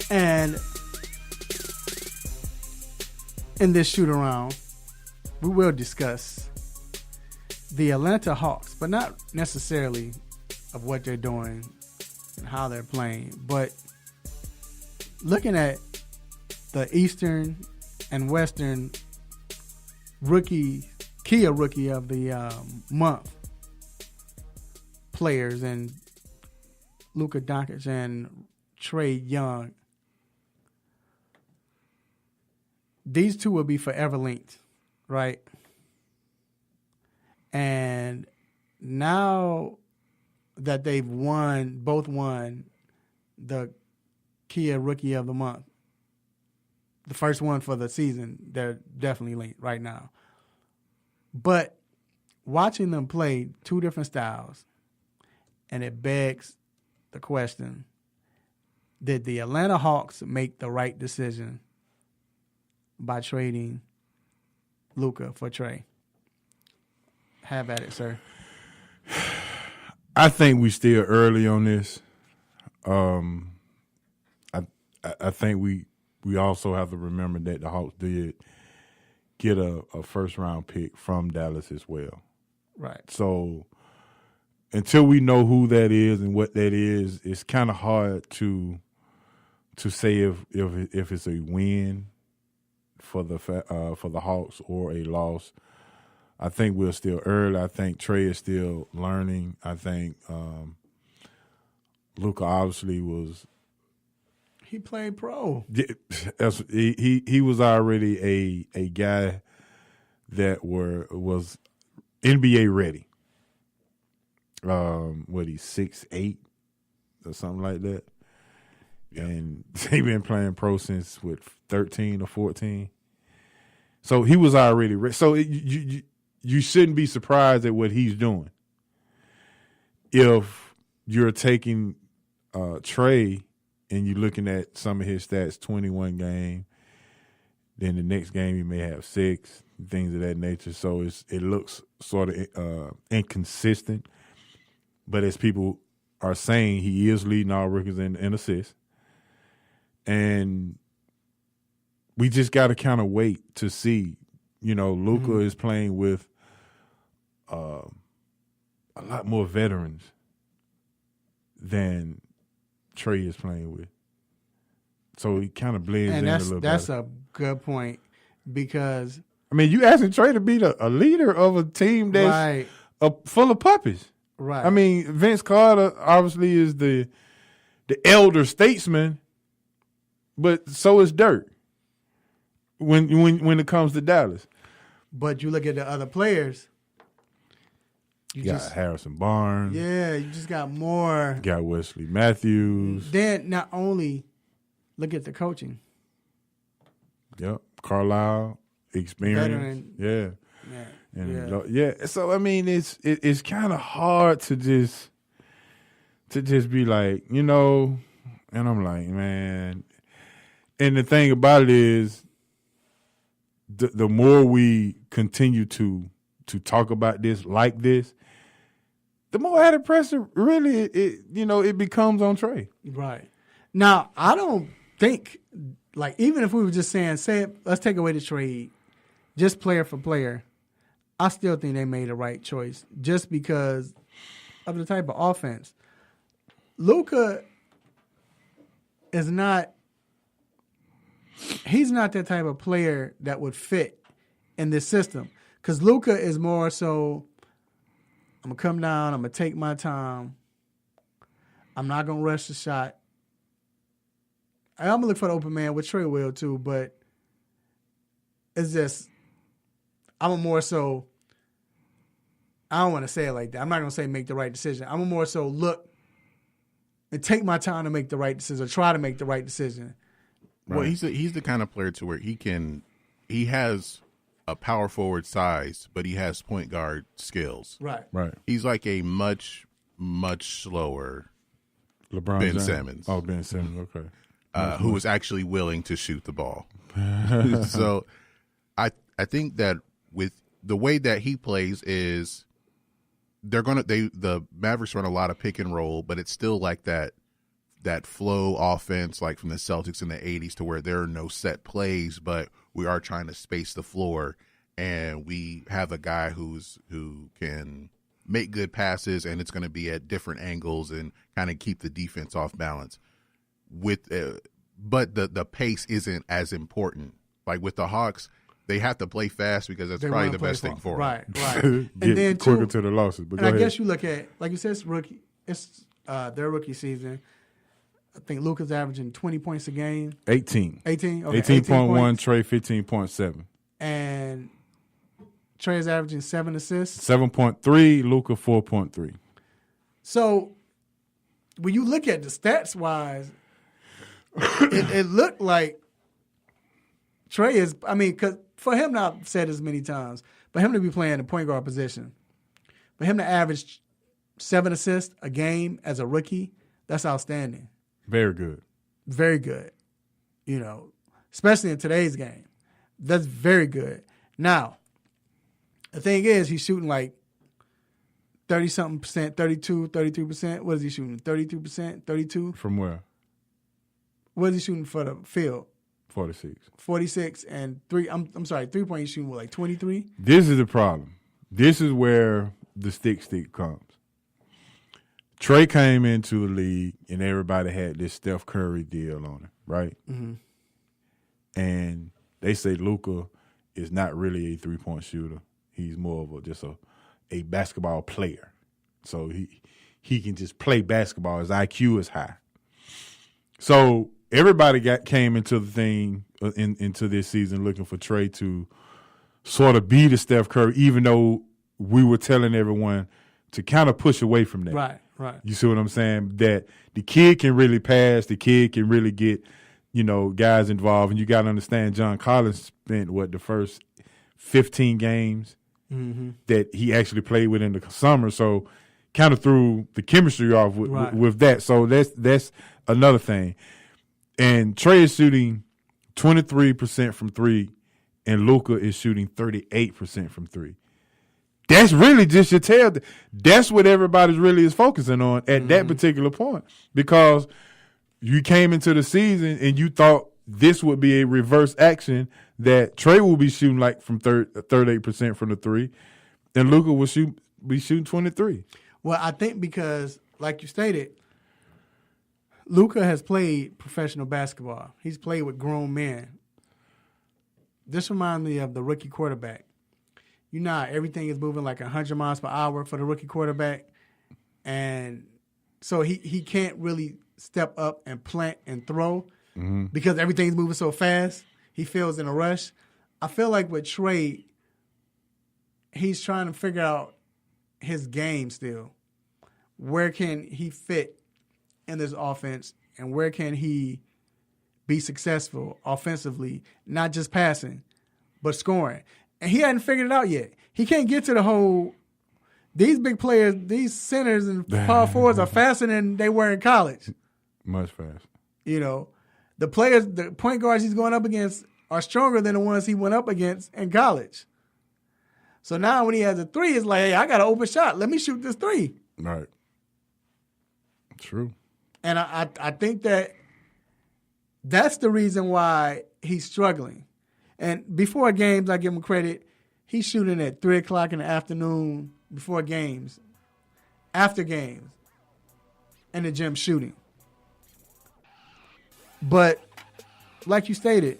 and in this shoot-around, we will discuss the Atlanta Hawks, but not necessarily of what they're doing and how they're playing, but looking at the Eastern and Western Kia Rookie of the Month players, and Luca Doncic and Trae Young. These two will be forever linked, right? And now that they've both won the Kia Rookie of the Month, the first one for the season, they're definitely linked right now. But watching them play two different styles, and it begs the question, did the Atlanta Hawks make the right decision by trading Luca for Trae? Have at it, sir. I think we still early on this. I think we also have to remember that the Hawks did get a first-round pick from Dallas as well. Right. So until we know who that is and what that is, it's kind of hard to say if it's a win for the Hawks or a loss. I think we're still early. I think Trae is still learning. I think Luca obviously was. He played pro. He was already a guy that was NBA ready. He's 6'8" or something like that. Yeah. And he been playing pro since 13 or 14. So he was already ready. So you shouldn't be surprised at what he's doing. If you're taking Trae and you're looking at some of his stats, 21 game, then the next game he may have 6, things of that nature. So it looks sort of inconsistent. But as people are saying, he is leading all rookies in assists. And we just got to kind of wait to see. Luca is playing with a lot more veterans than Trae is playing with. So he kind of blends in a little bit. That's a good point, because you asking Trae to be a leader of a team that's full of puppies. Right. Vince Carter obviously is the elder statesman, but so is Dirk when it comes to Dallas. But you look at the other players. You got Harrison Barnes. Yeah, you just got more. Got Wesley Matthews. Then not only look at the coaching. Yep. Carlisle, experience. Veteran. Yeah. And so I mean, it's kind of hard to just be like, and I'm like, man. And the thing about it is, the more we continue to talk about this like this, the more added pressure really it becomes on Trae. Right. Now, I don't think, like, even if we were just saying, let's take away the trade, just player for player, I still think they made the right choice just because of the type of offense. Luca is not – he's not that type of player that would fit in this system because Luca is more so, I'm going to come down, I'm going to take my time, I'm not going to rush the shot. I'm going to look for the open man, which Trae will too, but it's just, I'm more so, I don't want to say it like that. I'm not going to say make the right decision. I'm more so look and take my time to make the right decision, or try to make the right decision. Well, he's the kind of player to where he has a power forward size, but he has point guard skills. Right. He's like a much, much slower LeBron Ben James. Simmons. Oh, Ben Simmons, okay. Who was actually willing to shoot the ball. So I think that with the way that he plays is the Mavericks run a lot of pick and roll, but it's still like that flow offense like from the Celtics in the 80s to where there are no set plays, but we are trying to space the floor, and we have a guy who can make good passes, and it's going to be at different angles and kind of keep the defense off balance. But the pace isn't as important. Like with the Hawks, they have to play fast because that's probably the best thing for them. Right. And then quicker to the losses. But I guess you look at, like you said, it's rookie. It's their rookie season. I think Luca's averaging 20 points a game. 18. 18? Okay, 18.1, Trae 15.7. And Trae is averaging 7 assists. 7.3, Luca 4.3. So when you look at the stats wise, it looked like Trae is, because for him, now I've said this many times, for him to be playing the point guard position, for him to average 7 assists a game as a rookie, that's outstanding. Very good. Very good. Especially in today's game. That's very good. Now, the thing is, he's shooting like 30-something percent, 32, 33%. What is he shooting? 32%, 32? From where? What is he shooting for the field? 46. 46 and 3. I'm sorry, 3-point he's shooting like 23? This is the problem. This is where the stick comes. Trae came into the league and everybody had this Steph Curry deal on it, right? Mm-hmm. And they say Luca is not really a 3-point shooter. He's more of just a basketball player. So he can just play basketball. His IQ is high. So everybody came into the thing into this season looking for Trae to sort of be the Steph Curry, even though we were telling everyone to kind of push away from that. Right. You see what I'm saying? That the kid can really pass, the kid can really get, guys involved. And you got to understand, John Collins spent, the first 15 games that he actually played with in the summer. So kind of threw the chemistry off with that. So that's another thing. And Trae is shooting 23% from 3, and Luca is shooting 38% from 3. That's really just your tell. That's what everybody's really is focusing on at that particular point, because you came into the season and you thought this would be a reverse action, that Trae will be shooting like from 38% from the 3, and Luca will be shooting 23. Well, I think because, like you stated, Luca has played professional basketball. He's played with grown men. This reminds me of the rookie quarterback. Everything is moving like 100 miles per hour for the rookie quarterback. And so he can't really step up and plant and throw because everything's moving so fast. He feels in a rush. I feel like with Trae, he's trying to figure out his game still. Where can he fit in this offense, and where can he be successful offensively, not just passing, but scoring? And he hadn't figured it out yet. he can't get to the whole. These big players, these centers and power forwards are faster than they were in college. Much faster. You know, the players, the point guards he's going up against are stronger than the ones he went up against in college. So now when he has a three, it's like, hey, I got an open shot. Let me shoot this three. Right. True. And I think that's the reason why he's struggling. And before games, I give him credit. He's shooting at 3 o'clock in the afternoon before games, after games, in the gym shooting. But like you stated,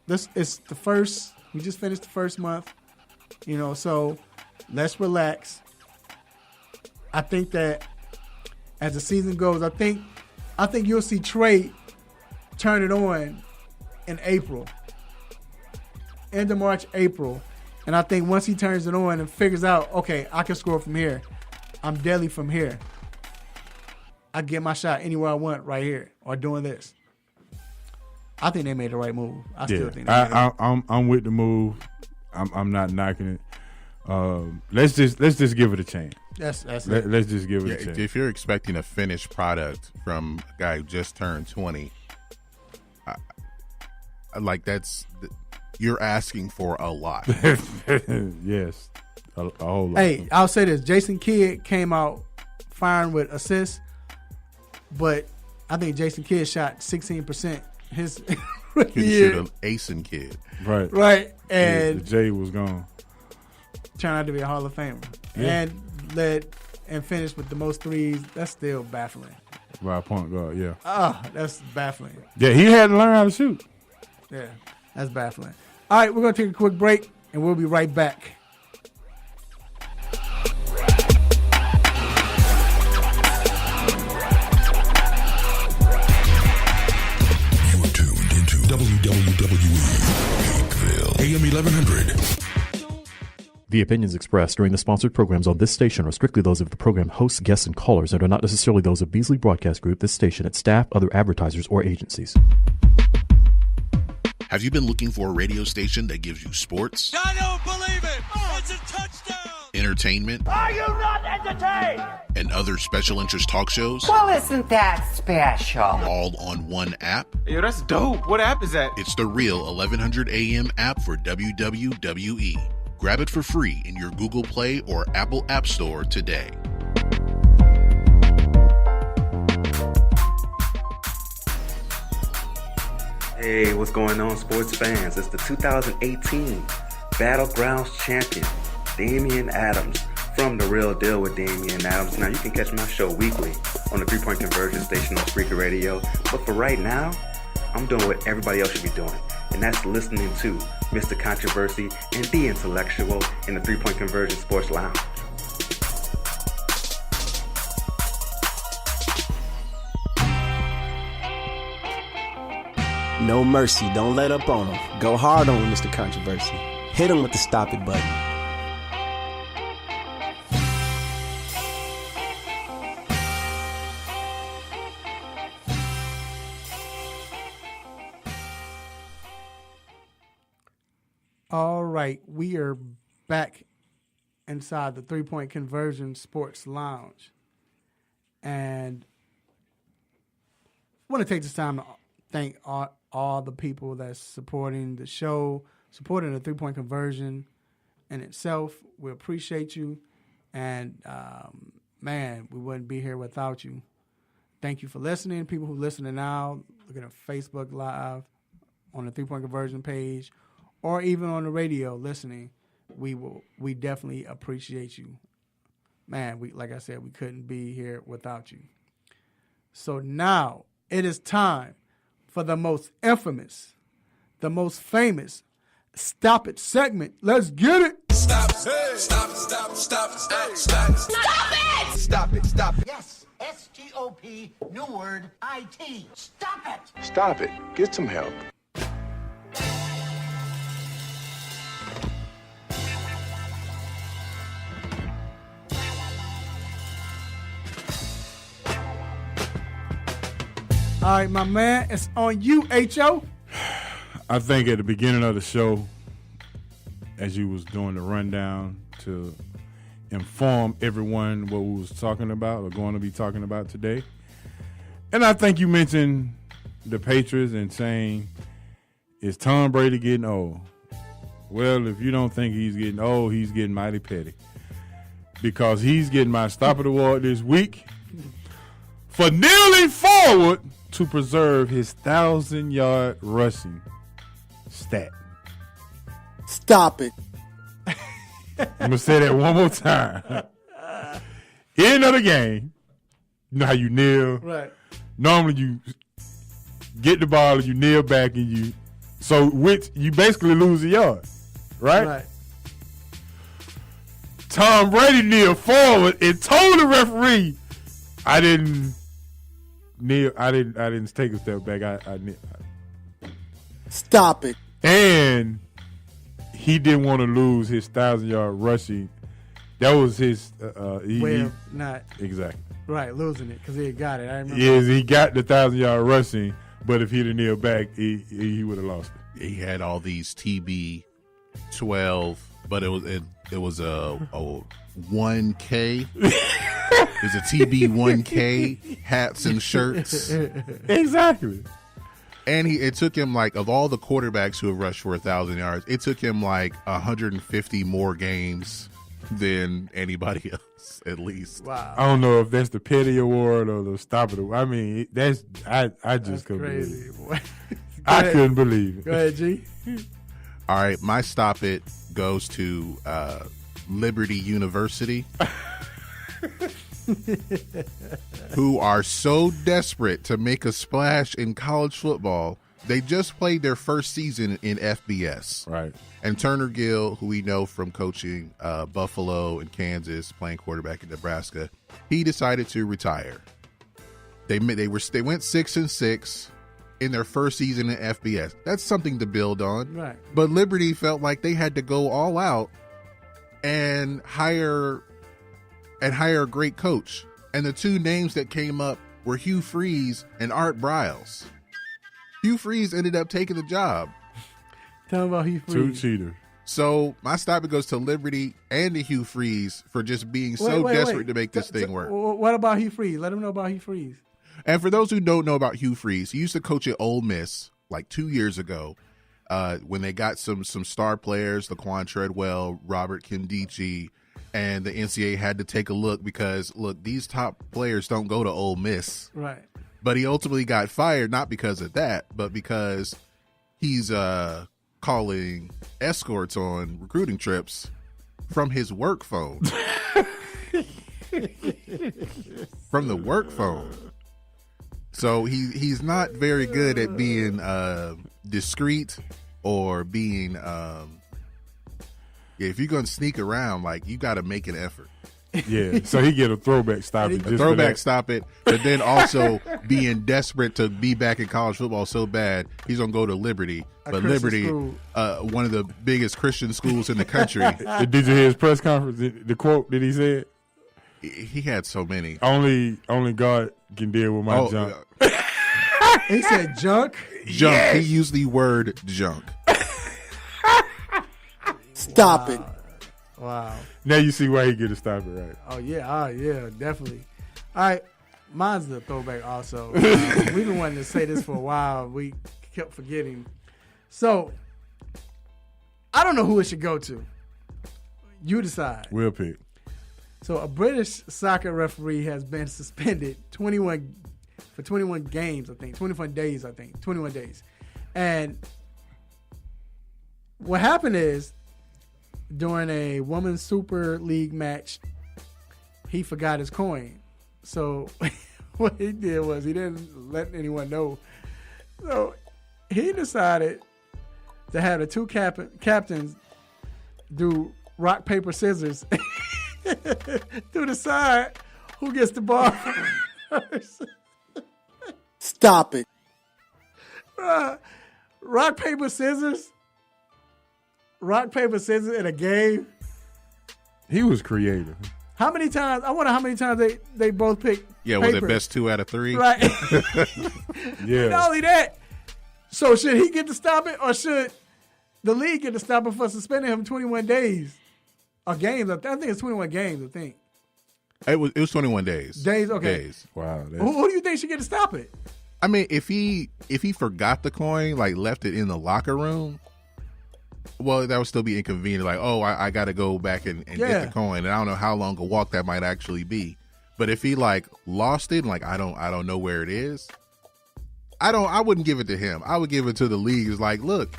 this is the first. We just finished the first month, you know. So let's relax. I think that as the season goes, I think you'll see Trae turn it on in April, end of March, April. And I think once he turns it on and figures out, okay, I can score from here. I'm deadly from here. I get my shot anywhere I want right here or doing this. I think they made the right move. I still think they made it. I'm with the move. I'm not knocking it. Let's just give it a chance. That's it. Let's just give it a chance. If you're expecting a finished product from a guy who just turned 20, you're asking for a lot. Yes, a whole lot. Hey, I'll say this: Jason Kidd came out firing with assists, but I think Jason Kidd shot 16% his rookie year. Should have acing Kid. Right. And the J was gone. Turned out to be a Hall of Famer, and finished with the most threes. That's still baffling. By a point guard, yeah. That's baffling. Yeah, he had to learn how to shoot. Yeah, that's baffling. All right, we're going to take a quick break, and we'll be right back. You are tuned into WWE Peakville, AM 1100. The opinions expressed during the sponsored programs on this station are strictly those of the program hosts, guests, and callers and are not necessarily those of Beasley Broadcast Group, this station, its staff, other advertisers, or agencies. Have you been looking for a radio station that gives you sports? I don't believe it! It's a touchdown! Entertainment? Are you not entertained? And other special interest talk shows? Well, isn't that special? All on one app? Yo, that's dope. What app is that? It's the real 1100 AM app for WWE. Grab it for free in your Google Play or Apple App Store today. Hey, what's going on, sports fans? It's the 2018 Battlegrounds champion, Damian Adams, from The Real Deal with Damian Adams. Now, you can catch my show weekly on the 3-Point Conversion station on Spreaker Radio. But for right now, I'm doing what everybody else should be doing, and that's listening to Mr. Controversy and The Intellectual in the 3-Point Conversion Sports Lounge. No mercy. Don't let up on him. Go hard on him, Mr. Controversy. Hit him with the stop it button. All right, we are back inside the 3-Point Conversion Sports Lounge. And I want to take this time to thank all the people that's supporting the show, supporting the 3-Point Conversion in itself. We appreciate you. And, man, we wouldn't be here without you. Thank you for listening. People who are listening now, looking at Facebook Live, on the 3-Point Conversion page, or even on the radio listening, we definitely appreciate you. Man, like I said, we couldn't be here without you. So now it is time for the most infamous, the most famous Stop It segment. Let's get it. Stop, hey. Stop, stop, stop, stop, stop. Stop it! Stop it, stop it. Yes, S-T-O-P, new word, I-T. Stop it! Stop it. Get some help. All right, my man, it's on you, H.O. I think at the beginning of the show, as you was doing the rundown to inform everyone what we was talking about or going to be talking about today. And I think you mentioned the Patriots and saying, is Tom Brady getting old? Well, if you don't think he's getting old, he's getting mighty petty. Because he's getting my Stop It Award this week for kneeling forward to preserve his 1,000-yard rushing stat. Stop it. I'm going to say that one more time. End of the game. You know how you kneel? Right. Normally you get the ball and you kneel back and you basically lose a yard. Right? Tom Brady kneeled forward and told the referee, I didn't kneel. I didn't take a step back. I Stop it. And he didn't want to lose his 1,000-yard rushing. That was his way of not exactly right losing it because he had got it. I remember. Yes, he got the 1,000-yard rushing, but if he'd have kneeled back, he would have lost it. He had all these TB12, but it was a 1K. It was a TB1K hats and shirts. Exactly. And it took him, like, of all the quarterbacks who have rushed for 1,000 yards, it took him like 150 more games than anybody else, at least. Wow. I don't know if that's the Petty Award or the Stop It Award. I mean, I just couldn't crazy. believe it. I couldn't believe it. Go ahead, G. All right, my Stop It goes to Liberty University, who are so desperate to make a splash in college football. They just played their first season in FBS. Right. And Turner Gill, who we know from coaching Buffalo and Kansas, playing quarterback in Nebraska, he decided to retire. They went 6-6 in their first season in FBS. That's something to build on. Right. But Liberty felt like they had to go all out and hire a great coach. And the two names that came up were Hugh Freeze and Art Briles. Hugh Freeze ended up taking the job. Tell me about Hugh Freeze. Two cheaters. So my stop it goes to Liberty and to Hugh Freeze for just being so desperate to make this thing work. What about Hugh Freeze? Let him know about Hugh Freeze. And for those who don't know about Hugh Freeze, he used to coach at Ole Miss like 2 years ago when they got some star players, Laquan Treadwell, Robert Kimdichie, and the NCAA had to take a look because, look, these top players don't go to Ole Miss. Right. But he ultimately got fired, not because of that, but because he's calling escorts on recruiting trips from his work phone. From the work phone. So he's not very good at being discreet or being if you're going to sneak around, like, you got to make an effort. Yeah, so he get a throwback stop it. Throwback stop it, but then also being desperate to be back in college football so bad, he's going to go to Liberty. But Liberty, one of the biggest Christian schools in the country. Did you hear his press conference? The quote that he said? He had so many. Only God can deal with my junk. He said junk? Junk. Yes. He used the word junk. Stop it. Wow. Now you see why he get to stop it, right? Oh, yeah, definitely. All right, mine's the throwback also. We've been wanting to say this for a while. We kept forgetting. So, I don't know who it should go to. You decide. We'll pick. So, a British soccer referee has been suspended 21 games, I think. 21 days. And what happened is, during a Women's Super League match, he forgot his coin. So what he did was he didn't let anyone know. So he decided to have the two captains do rock, paper, scissors to decide who gets the ball first. Stop it. Rock, paper, scissors? Rock, paper, scissors in a game? He was creative. How many times? I wonder how many times they both picked Yeah, paper. was it best 2 out of 3? Right. Yeah. Not only that, so should he get to stop it or should The league get to stop him for suspending him 21 days. Or games. I think it's 21 games, I think. It was 21 days. Days, okay. Days. Wow. Who do you think should get to stop it? I mean, if he forgot the coin, like left it in the locker room, well, that would still be inconvenient. Like, oh, I got to go back and get the coin, and I don't know how long a walk that might actually be. But if he like lost it, like I don't know where it is, I wouldn't give it to him. I would give it to the league. It's like, look,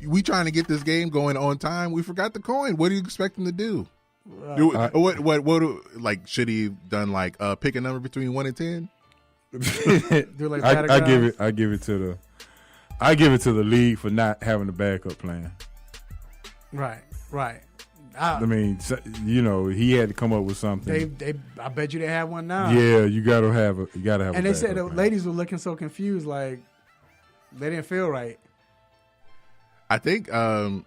we trying to get this game going on time. We forgot the coin. What do you expect him to do? What like should he have done like pick a number between 1 and 10? Like I give it to the league for not having a backup plan. Right. I mean, you know, he had to come up with something. I bet you they have one now. Yeah, you gotta have. And they said the ladies were looking so confused, like they didn't feel right. I think, I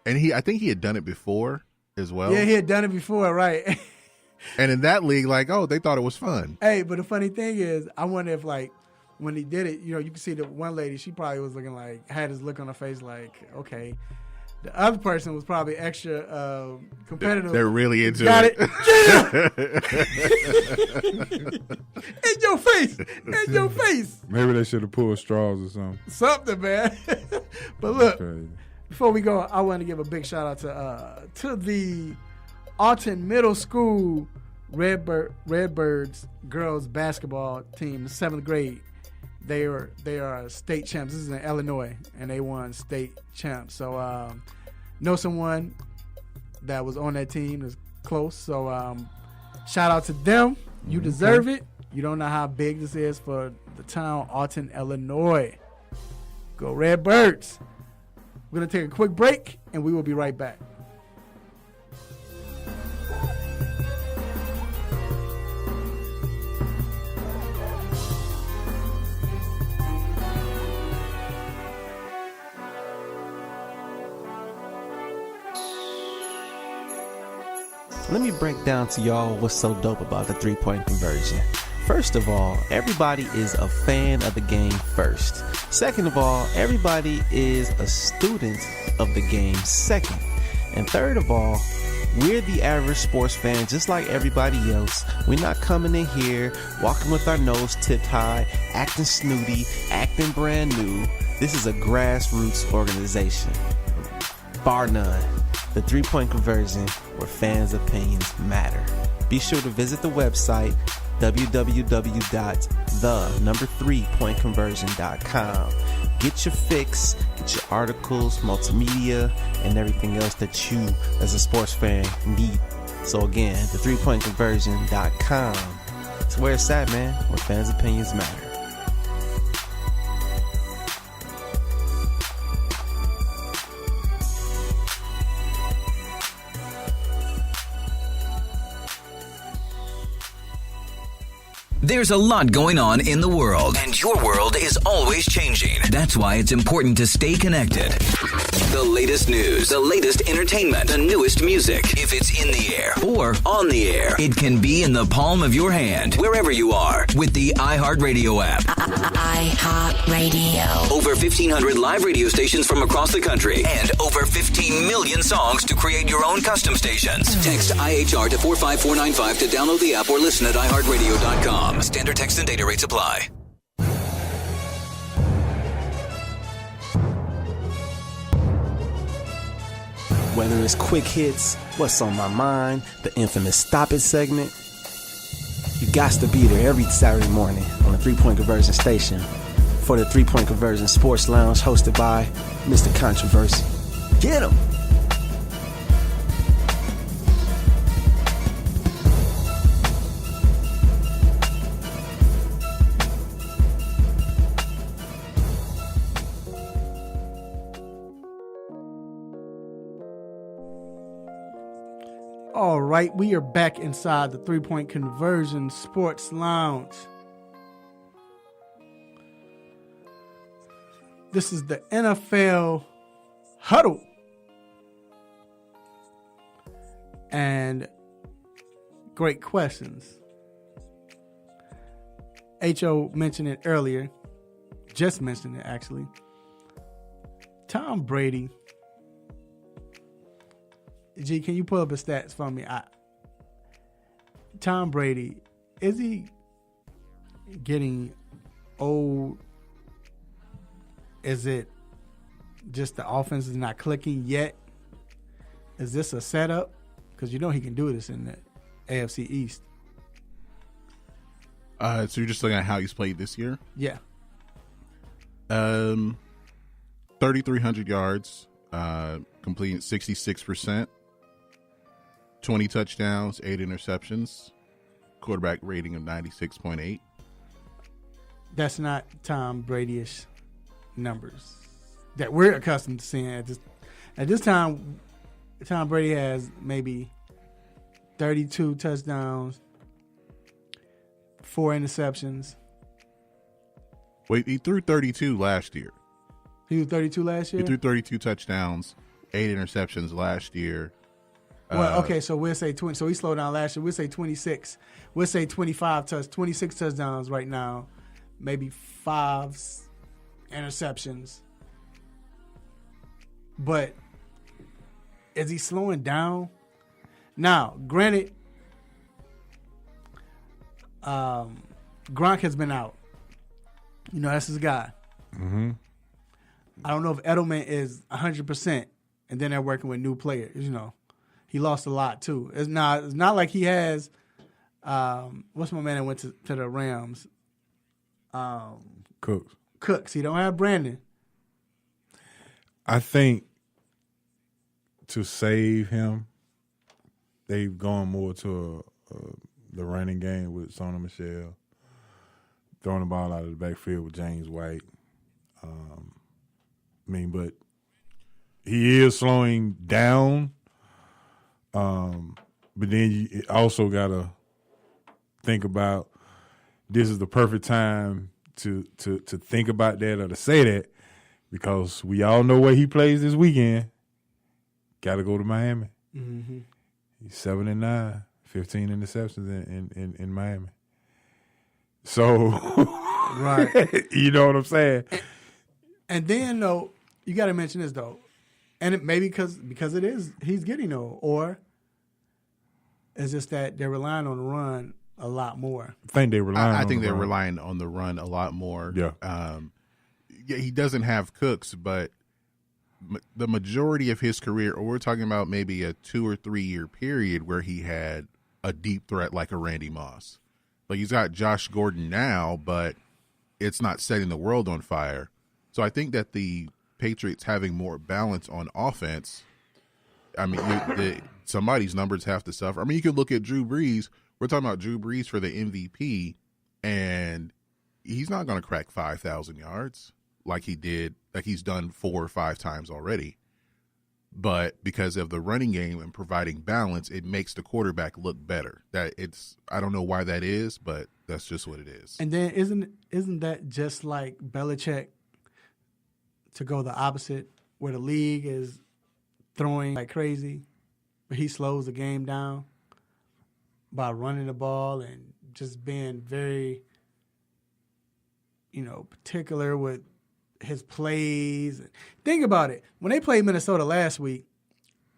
think he had done it before as well. Yeah, he had done it before, right? And in that league, like, oh, they thought it was fun. Hey, but the funny thing is, I wonder if, like, when he did it, you know, you can see the one lady, she probably was looking like, had this look on her face like, okay. The other person was probably extra competitive. They're really into Got it. In your face. In your face. Maybe they should have pulled straws or something. Something, man. But look, before we go, I want to give a big shout out to the Alton Middle School Redbirds girls basketball team, the 7th grade. They are state champs. This is in Illinois, and they won state champs. So know someone that was on that team that's close. So shout out to them. You deserve it. You don't know how big this is for the town, Alton, Illinois. Go Redbirds. We're going to take a quick break, and we will be right back. Let me break down to y'all what's so dope about the three-point conversion. First of all, everybody is a fan of the game first. Second of all, everybody is a student of the game second. And third of all, we're the average sports fan just like everybody else. We're not coming in here, walking with our nose tipped high, acting snooty, acting brand new. This is a grassroots organization. Bar none. The three-point conversion, where fans' opinions matter. Be sure to visit the website www.the3pointconversion.com. Get your fix, get your articles, multimedia, and everything else that you, as a sports fan, need. So again, the3pointconversion.com. It's where it's at, man, where fans' opinions matter. There's a lot going on in the world, and your world is always changing. That's why it's important to stay connected. The latest news, the latest entertainment, the newest music. If it's in the air or on the air, it can be in the palm of your hand, wherever you are, with the iHeartRadio app. iHeartRadio. Over 1,500 live radio stations from across the country, and over 15 million songs to create your own custom stations. Text IHR to 45495 to download the app or listen at iHeartRadio.com. Standard text and data rates apply. Whether it's quick hits, what's on my mind, the infamous Stop It segment, you got to be there every Saturday morning on the 3-Point Conversion station for the 3-Point Conversion Sports Lounge hosted by Mr. Controversy. Get him! All right, we are back inside the 3-Point Conversion Sports Lounge. This is the NFL Huddle. And great questions. H.O. mentioned it earlier. Just mentioned it, actually. Tom Brady. G, can you pull up his stats for me? Tom Brady, is he getting old? Is it just the offense is not clicking yet? Is this a setup? Because you know he can do this in the AFC East. So you're just looking at how he's played this year? Yeah. 3,300 yards, completing 66%, 20 touchdowns, 8 interceptions, quarterback rating of 96.8. That's not Tom Brady-ish numbers that we're accustomed to seeing at this time. Tom Brady has maybe 32 touchdowns, 4 interceptions. Wait, he threw 32 last year. He was 32 last year? He threw 32 touchdowns, 8 interceptions last year. Well, okay, so we'll say 20. So he slowed down last year. We'll say 26. We'll say 26 touchdowns right now. Maybe 5 interceptions. But is he slowing down? Now, granted, Gronk has been out. You know, that's his guy. Mm-hmm. I don't know if Edelman is 100%, and then they're working with new players. You know, he lost a lot too. It's not like he has. What's my man that went to the Rams? Cooks. He don't have Brandon. I think to save him, they've gone more to the running game with Sony Michel, throwing the ball out of the backfield with James White. But he is slowing down. But then you also got to think about this is the perfect time to think about that or to say that, because we all know where he plays this weekend. Got to go to Miami. Mm-hmm. He's 7-9, 15 interceptions in Miami. So, right, you know what I'm saying. And then though, you got to mention this though, and it maybe because it is he's getting old, or it's just that they're relying on the run a lot more. I think they're relying on the run a lot more. Yeah. He doesn't have Cooks, but the majority of his career, or we're talking about maybe a 2 or 3 year period where he had a deep threat like a Randy Moss. Like he's got Josh Gordon now, but it's not setting the world on fire. So I think that the Patriots having more balance on offense, I mean, somebody's numbers have to suffer. I mean, you could look at Drew Brees. We're talking about Drew Brees for the MVP, and he's not going to crack 5,000 yards like he's done 4 or 5 times already. But because of the running game and providing balance, it makes the quarterback look better. I don't know why that is, but that's just what it is. And then isn't that just like Belichick to go the opposite, where the league is throwing like crazy, but he slows the game down by running the ball and just being very, particular with his plays. Think about it. When they played Minnesota last week,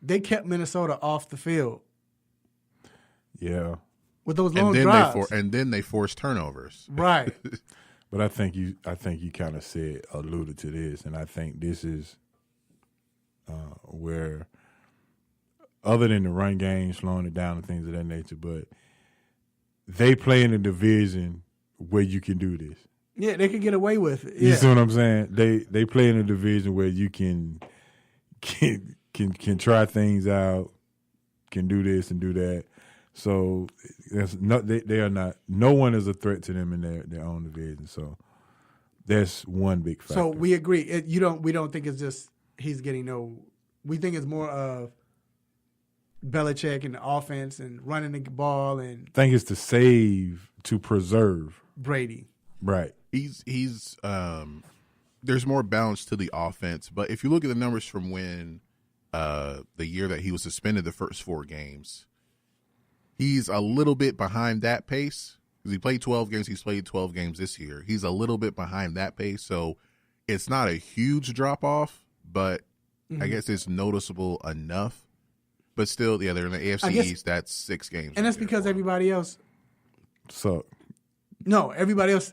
they kept Minnesota off the field. Yeah. With those long drives. And then they forced turnovers. Right. But I think you kind of alluded to this, and I think this is where, other than the run game, slowing it down and things of that nature, but they play in a division where you can do this. Yeah, they can get away with it. Yeah. You see what I'm saying? They play in a division where you can try things out, can do this and do that. So they are not. No one is a threat to them in their own division. So that's one big factor. So we agree. We don't think it's just he's getting no. We think it's more of Belichick and the offense and running the ball, and I think it's to preserve Brady. Right. He's there's more balance to the offense, but if you look at the numbers from when the year that he was suspended the first 4 games, he's a little bit behind that pace because he played 12 games. He's played 12 games this year. He's a little bit behind that pace, so it's not a huge drop off, but I guess it's noticeable enough. But still, yeah, they're in the AFC East. That's 6 games. And that's because everybody else suck. No, everybody else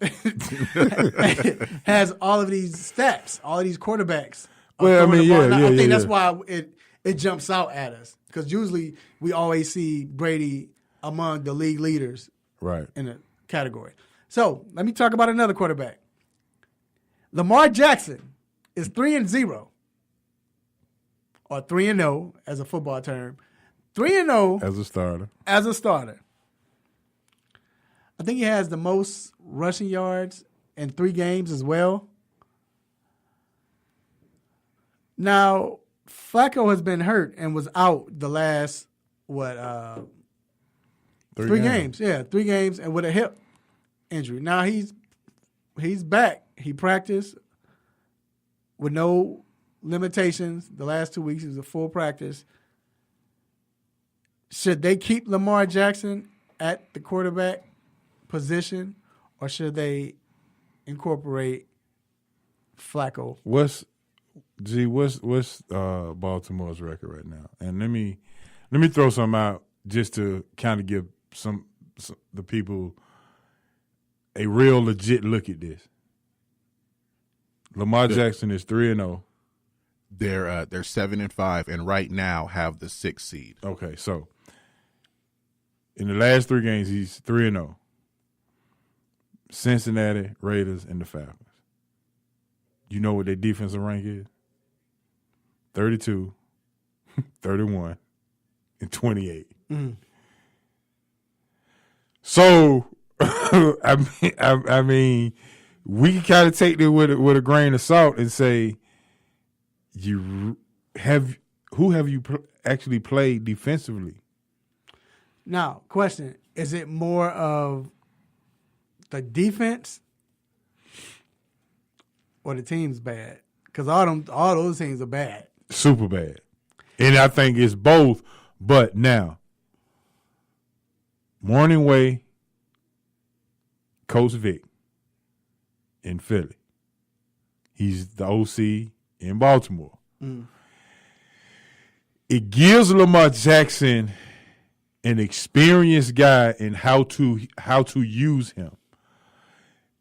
has all of these stats, all of these quarterbacks. Well, I mean, I think that's why it jumps out at us, because usually we always see Brady among the league leaders, right, in the category. So let me talk about another quarterback. Lamar Jackson is 3-0, or 3-0 as a football term. 3-0 as a starter. As a starter. I think he has the most rushing yards in 3 games as well. Now, Flacco has been hurt and was out the last, 3 games. Yeah, 3 games, and with a hip injury. Now he's back. He practiced with no limitations. The last 2 weeks, it was a full practice. Should they keep Lamar Jackson at the quarterback position, or should they incorporate Flacco? What's Baltimore's record right now? And let me throw some out just to kind of give some the people a real legit look at this. Lamar Jackson is 3-0. They're 7-5, and right now have the 6th seed. Okay, so in the last 3 games, he's 3-0. Cincinnati, Raiders, and the Falcons. You know what their defensive rank is? 32, 31, and 28. Mm. So, I mean, we can kind of take it with a grain of salt and say, who have you actually played defensively? Now, question: is it more of the defense or the team's bad? Because all those teams are bad, super bad, and I think it's both. But now, Morning Way, Coach Vic in Philly, he's the OC in Baltimore. Mm. It gives Lamar Jackson an experienced guy in how to use him.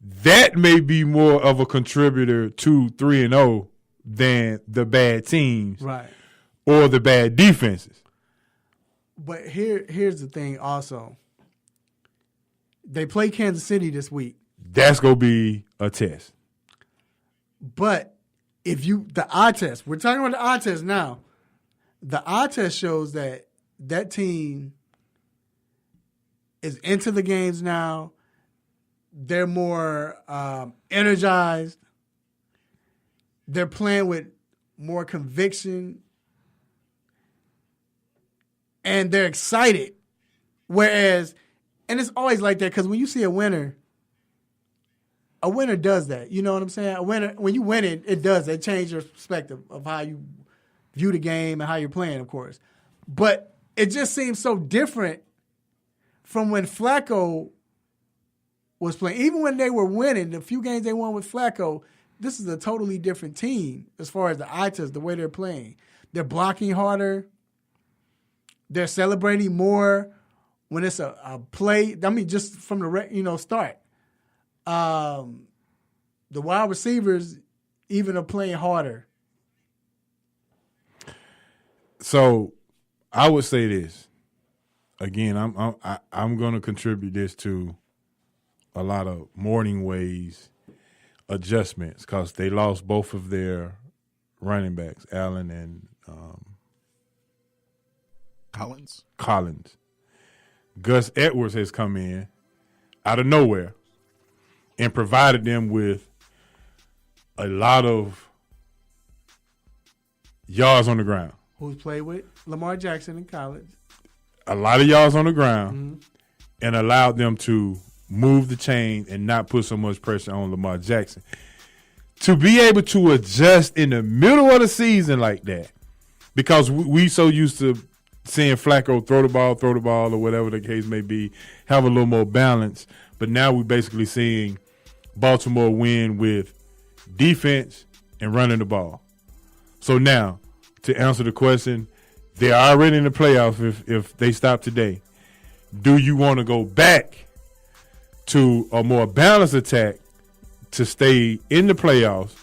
That may be more of a contributor to 3-0 than the bad teams, right, or the bad defenses. But here's the thing also. They play Kansas City this week. That's going to be a test. But the eye test, we're talking about the eye test now. The eye test shows that team is into the games now. They're more energized. They're playing with more conviction. And they're excited. Whereas, and it's always like that, because when you see a winner does that. You know what I'm saying? A winner, when you win it does. It changes your perspective of how you view the game and how you're playing, of course. But it just seems so different from when Flacco was playing. Even when they were winning, the few games they won with Flacco, this is a totally different team as far as the eye test, the way they're playing. They're blocking harder. They're celebrating more when it's a play. I mean, just from the start. The wide receivers even are playing harder. So, I would say this. Again, I'm going to contribute this to a lot of Morning Way's adjustments, because they lost both of their running backs, Allen and Collins. Gus Edwards has come in out of nowhere and provided them with a lot of yards on the ground. Who's played with Lamar Jackson in college. A lot of yards on the ground, and allowed them to move the chain and not put so much pressure on Lamar Jackson. To be able to adjust in the middle of the season like that, because we so used to seeing Flacco throw the ball, or whatever the case may be, have a little more balance. But now we're basically seeing Baltimore win with defense and running the ball. So now, to answer the question, they're already in the playoffs if they stop today. Do you want to go back to a more balanced attack to stay in the playoffs,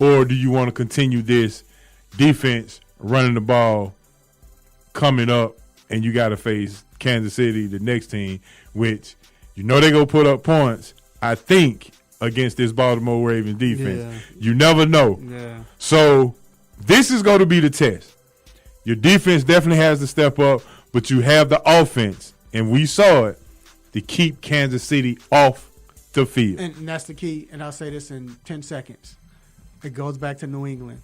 or do you want to continue this defense running the ball coming up, and you got to face Kansas City, the next team, which they're going to put up points, I think, against this Baltimore Ravens defense. Yeah. You never know. Yeah. So this is going to be the test. Your defense definitely has to step up, but you have the offense, and we saw it, to keep Kansas City off the field. And that's the key, and I'll say this in 10 seconds. It goes back to New England.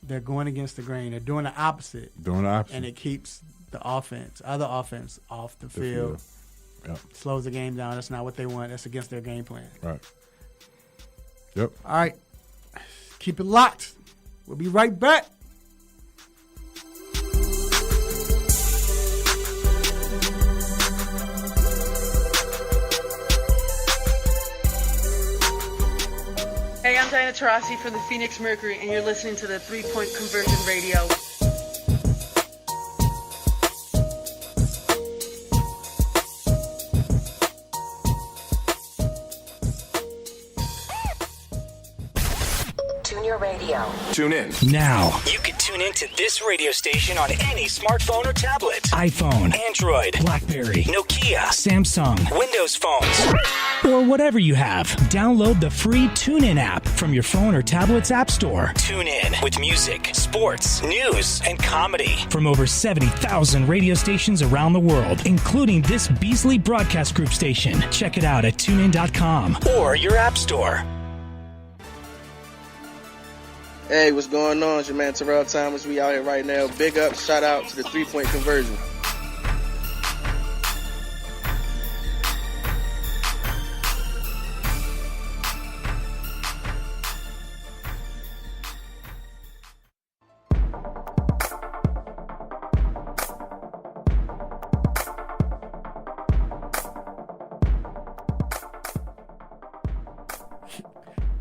They're going against the grain. They're doing the opposite. And it keeps the other offense off the field. Yep. Slows the game down. That's not what they want. That's against their game plan. Right. Yep. All right. Keep it locked. We'll be right back. Hey, I'm Diana Taurasi from the Phoenix Mercury, and you're listening to the 3 Point Conversion Radio. Tune your radio. Tune in. Now. You can tune into this radio station on any smartphone or tablet. iPhone, Android, BlackBerry, Nokia, Samsung, Windows phones, or whatever you have. Download the free TuneIn app from your phone or tablet's app store. Tune in with music, sports, news, and comedy. From over 70,000 radio stations around the world, including this Beasley Broadcast Group station. Check it out at tunein.com or your app store. Hey, what's going on? It's your man Terrell Thomas. We out here right now. Big up, shout out to the 3 Point Conversion.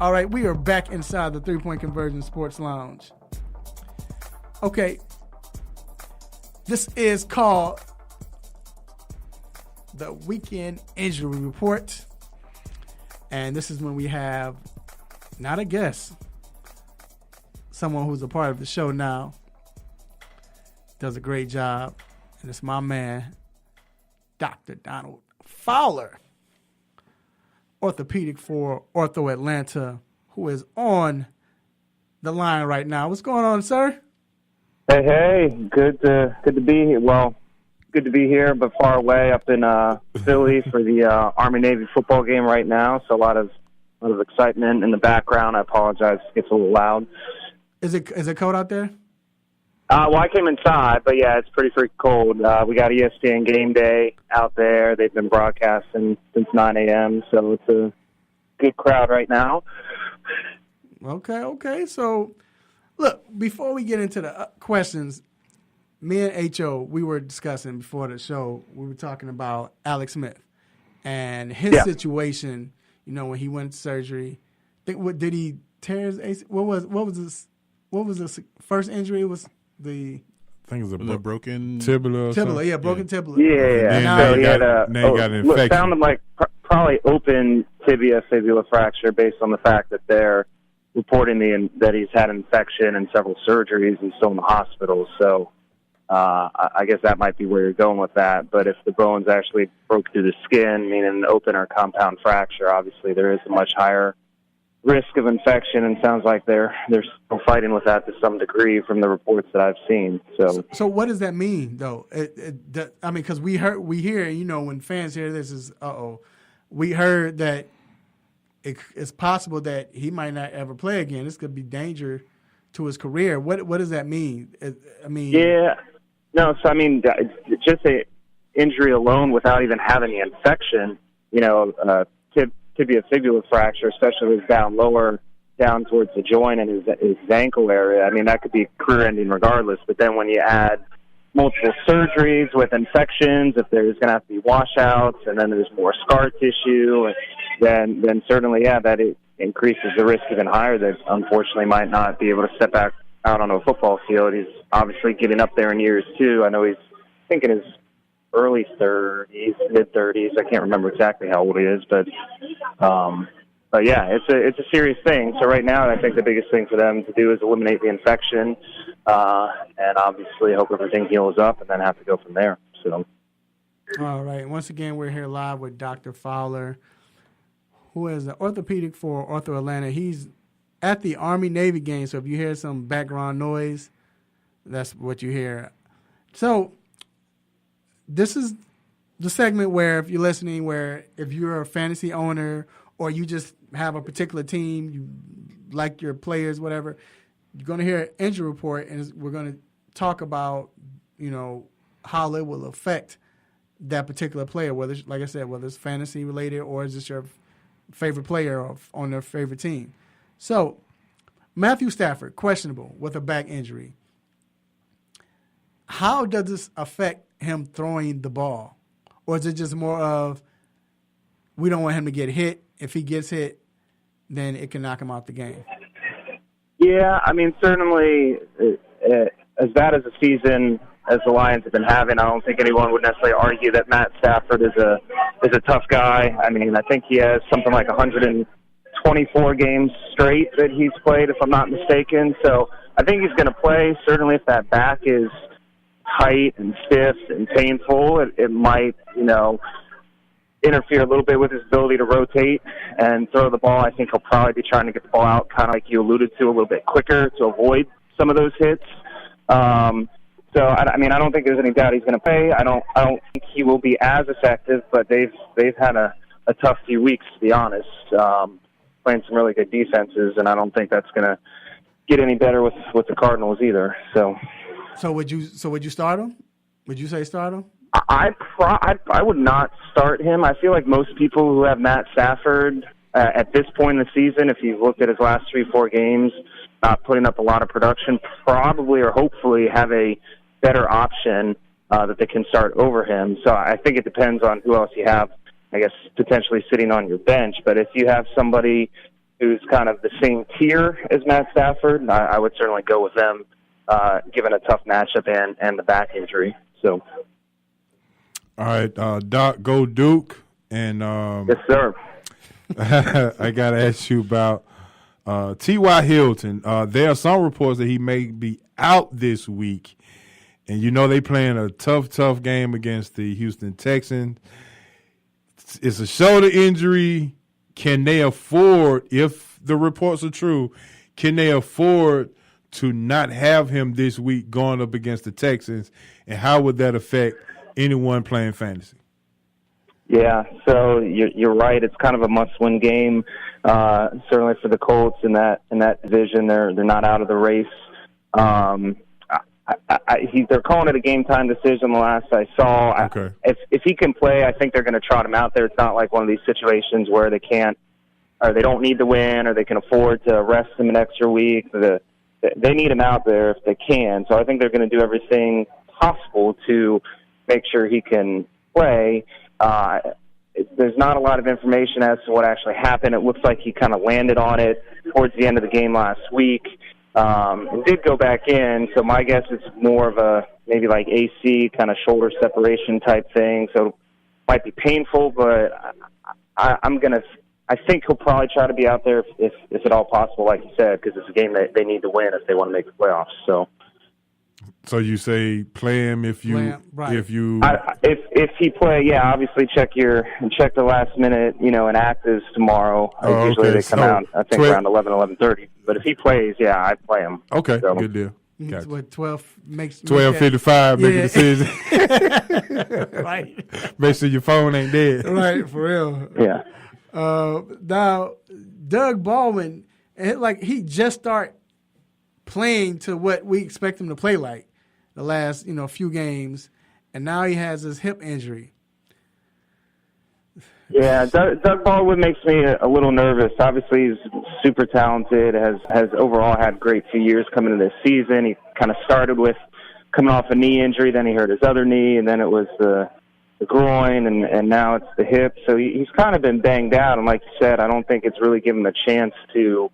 All right, we are back inside the 3 Point Conversion Sports Lounge. Okay, this is called the Weekend Injury Report. And this is when we have, not a guest, someone who's a part of the show now, does a great job. And it's my man, Dr. Donald Fowler, orthopedic for Ortho Atlanta, who is on the line right now. What's going on, sir? Hey, good to be here. Well, good to be here, but far away up in Philly for the Army-Navy football game right now. So a lot of excitement in the background. I apologize, it gets a little loud. Is it cold out there? Well, I came inside, but yeah, it's pretty freaking cold. We got ESPN Game Day out there. They've been broadcasting since 9 a.m., so it's a good crowd right now. Okay. So, look, before we get into the questions, me and H.O., we were discussing before the show, we were talking about Alex Smith and his situation, when he went to surgery. Did he tear his AC? What was his first injury? It was the... I think it was a broken tibia. Broken tibia. Yeah. Now he got an infection. It sounded like probably open tibia fibula fracture based on the fact that they're reporting that he's had infection and several surgeries and still in the hospital. So I guess that might be where you're going with that. But if the bones actually broke through the skin, meaning an open or compound fracture, obviously there is a much higher risk of infection, and sounds like they're still fighting with that to some degree from the reports that I've seen. So what does that mean, though? Because we hear, when fans hear this is, we heard that it's possible that he might not ever play again. This could be danger to his career. What does that mean? Just a injury alone without even having the infection, tibia fibula fracture, especially if it was down lower, down towards the joint and his ankle area. I mean, that could be career-ending regardless. But then when you add multiple surgeries with infections, if there's going to have to be washouts, and then there's more scar tissue, then certainly, that increases the risk even higher that unfortunately might not be able to step back out on a football field. He's obviously getting up there in years too. I know he's in his early 30s, mid 30s. I can't remember exactly how old he is, but yeah, it's a serious thing. So right now, I think the biggest thing for them to do is eliminate the infection, and obviously hope everything heals up, and then have to go from there. So. All right. Once again, we're here live with Dr. Fowler, who is an orthopedic for Ortho Atlanta. He's at the Army-Navy game, so if you hear some background noise, that's what you hear. So this is the segment where, if you're listening, where if you're a fantasy owner or you just have a particular team, you like your players, whatever, you're going to hear an injury report, and we're going to talk about, how it will affect that particular player, whether, like I said, whether it's fantasy related or is this your favorite player on their favorite team. So, Matthew Stafford, questionable with a back injury. How does this affect him throwing the ball? Or is it just more of, we don't want him to get hit. If he gets hit, then it can knock him out the game? Yeah, I mean, certainly as bad as a season as the Lions have been having, I don't think anyone would necessarily argue that Matt Stafford is a tough guy. I mean, I think he has something like 124 games straight that he's played, if I'm not mistaken. So I think he's going to play. Certainly if that back is tight and stiff and painful, it might, interfere a little bit with his ability to rotate and throw the ball. I think he'll probably be trying to get the ball out, kind of like you alluded to, a little bit quicker to avoid some of those hits. So I don't think there's any doubt he's going to play. I don't think he will be as effective, but they've had a tough few weeks, to be honest, playing some really good defenses, and I don't think that's going to get any better with the Cardinals either. So would you start him? Would you say start him? I would not start him. I feel like most people who have Matt Stafford at this point in the season, if you've looked at his last 3-4 games, not putting up a lot of production, probably or hopefully have a better option that they can start over him. So I think it depends on who else you have, I guess, potentially sitting on your bench. But if you have somebody who's kind of the same tier as Matt Stafford, I would certainly go with them, given a tough matchup and the back injury. So. All right, Doc, go Duke. And yes, sir. I got to ask you about T.Y. Hilton. There are some reports that he may be out this week. And they playing a tough game against the Houston Texans. It's a shoulder injury. Can they afford, if the reports are true, can they afford to not have him this week going up against the Texans? And how would that affect anyone playing fantasy? Yeah, so you're right. It's kind of a must-win game, certainly for the Colts in that division. They're not out of the race. They're calling it a game-time decision. The last I saw, okay. If he can play, I think they're going to trot him out there. It's not like one of these situations where they can't, or they don't need to win, or they can afford to rest him an extra week. They need him out there if they can. So I think they're going to do everything possible to make sure he can play. There's not a lot of information as to what actually happened. It looks like he kind of landed on it towards the end of the game last week. It did go back in, so my guess is more of a maybe like AC kind of shoulder separation type thing. So it might be painful, but I think he'll probably try to be out there if at all possible, like you said, because it's a game that they need to win if they want to make the playoffs. So you say play him if you if he play, yeah. Obviously check the last minute, inactives tomorrow. Usually they come out I think around 11:30. But if he plays, yeah, I play him. Okay, so. Good deal. Gotcha. What 12:55 make a decision. Right. Make sure your phone ain't dead. Right, for real. Yeah. Now Doug Baldwin, he just start playing to what we expect him to play like the last few games, and now he has his hip injury. Yeah, Doug Baldwin makes me a little nervous. Obviously, he's super talented, has overall had a great few years coming into this season. He kind of started with coming off a knee injury, then he hurt his other knee, and then it was the the groin, and now it's the hip. So he's kind of been banged out. And like you said, I don't think it's really given him a chance to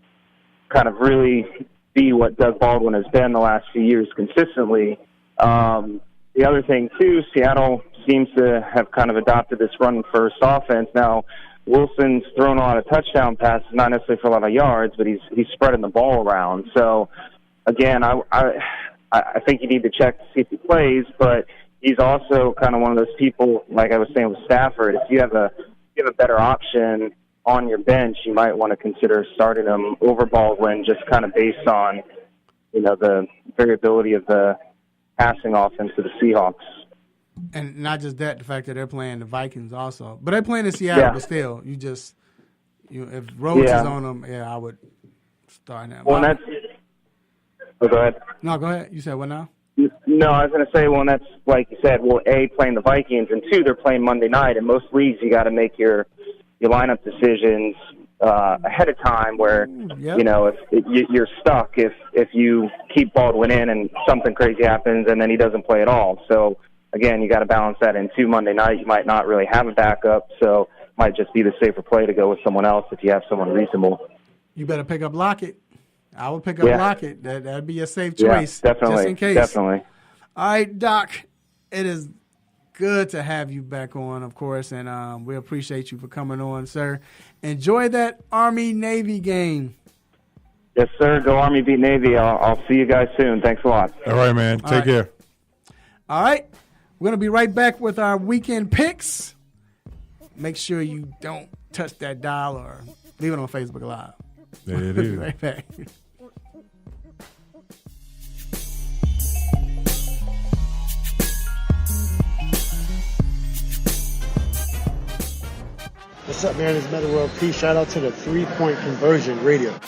kind of really be what Doug Baldwin has been the last few years consistently. The other thing, too, Seattle seems to have kind of adopted this run-first offense. Now, Wilson's thrown a lot of touchdown passes, not necessarily for a lot of yards, but he's spreading the ball around. So, again, I think you need to check to see if he plays, but he's also kind of one of those people, like I was saying with Stafford, if you have a better option on your bench, you might want to consider starting him over Baldwin just kind of based on, the variability of the passing offense of the Seahawks. And not just that, the fact that they're playing the Vikings also. But they're playing in Seattle, but still, if Rhodes is on them, I would start him. Well, that's... Oh, go ahead. No, go ahead. You said what now? No, I was going to say, well, that's like you said, A, playing the Vikings, and 2, they're playing Monday night. In most leagues, you got to make your lineup decisions ahead of time where, if you're stuck if you keep Baldwin in and something crazy happens and then he doesn't play at all. So, again, you got to balance that in, 2, Monday night. You might not really have a backup, so it might just be the safer play to go with someone else if you have someone reasonable. You better pick up Lockett. I would pick up Lockett. That'd be a safe choice. Yeah, definitely. Just in case. Definitely. All right, Doc, it is good to have you back on, of course, and we appreciate you for coming on, sir. Enjoy that Army-Navy game. Yes, sir. Go Army, beat Navy. I'll see you guys soon. Thanks a lot. All right, man. Take care. All right. We're going to be right back with our weekend picks. Make sure you don't touch that dial or leave it on Facebook Live. There it is. Right back. What's up, man? It's Meta World Peace. Shout out to the 3-Point Conversion Radio.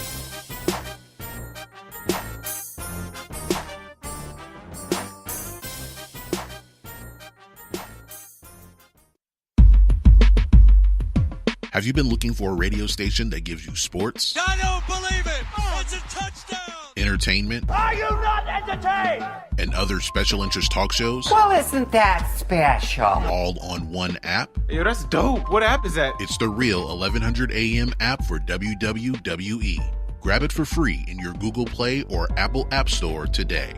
Have you been looking for a radio station that gives you sports? I don't believe it! It's a touchdown! Entertainment? Are you not entertained? And other special interest talk shows? Well, isn't that special? All on one app? Yo, that's dope. What app is that? It's the real 1100 AM app for WWE. Grab it for free in your Google Play or Apple App Store today.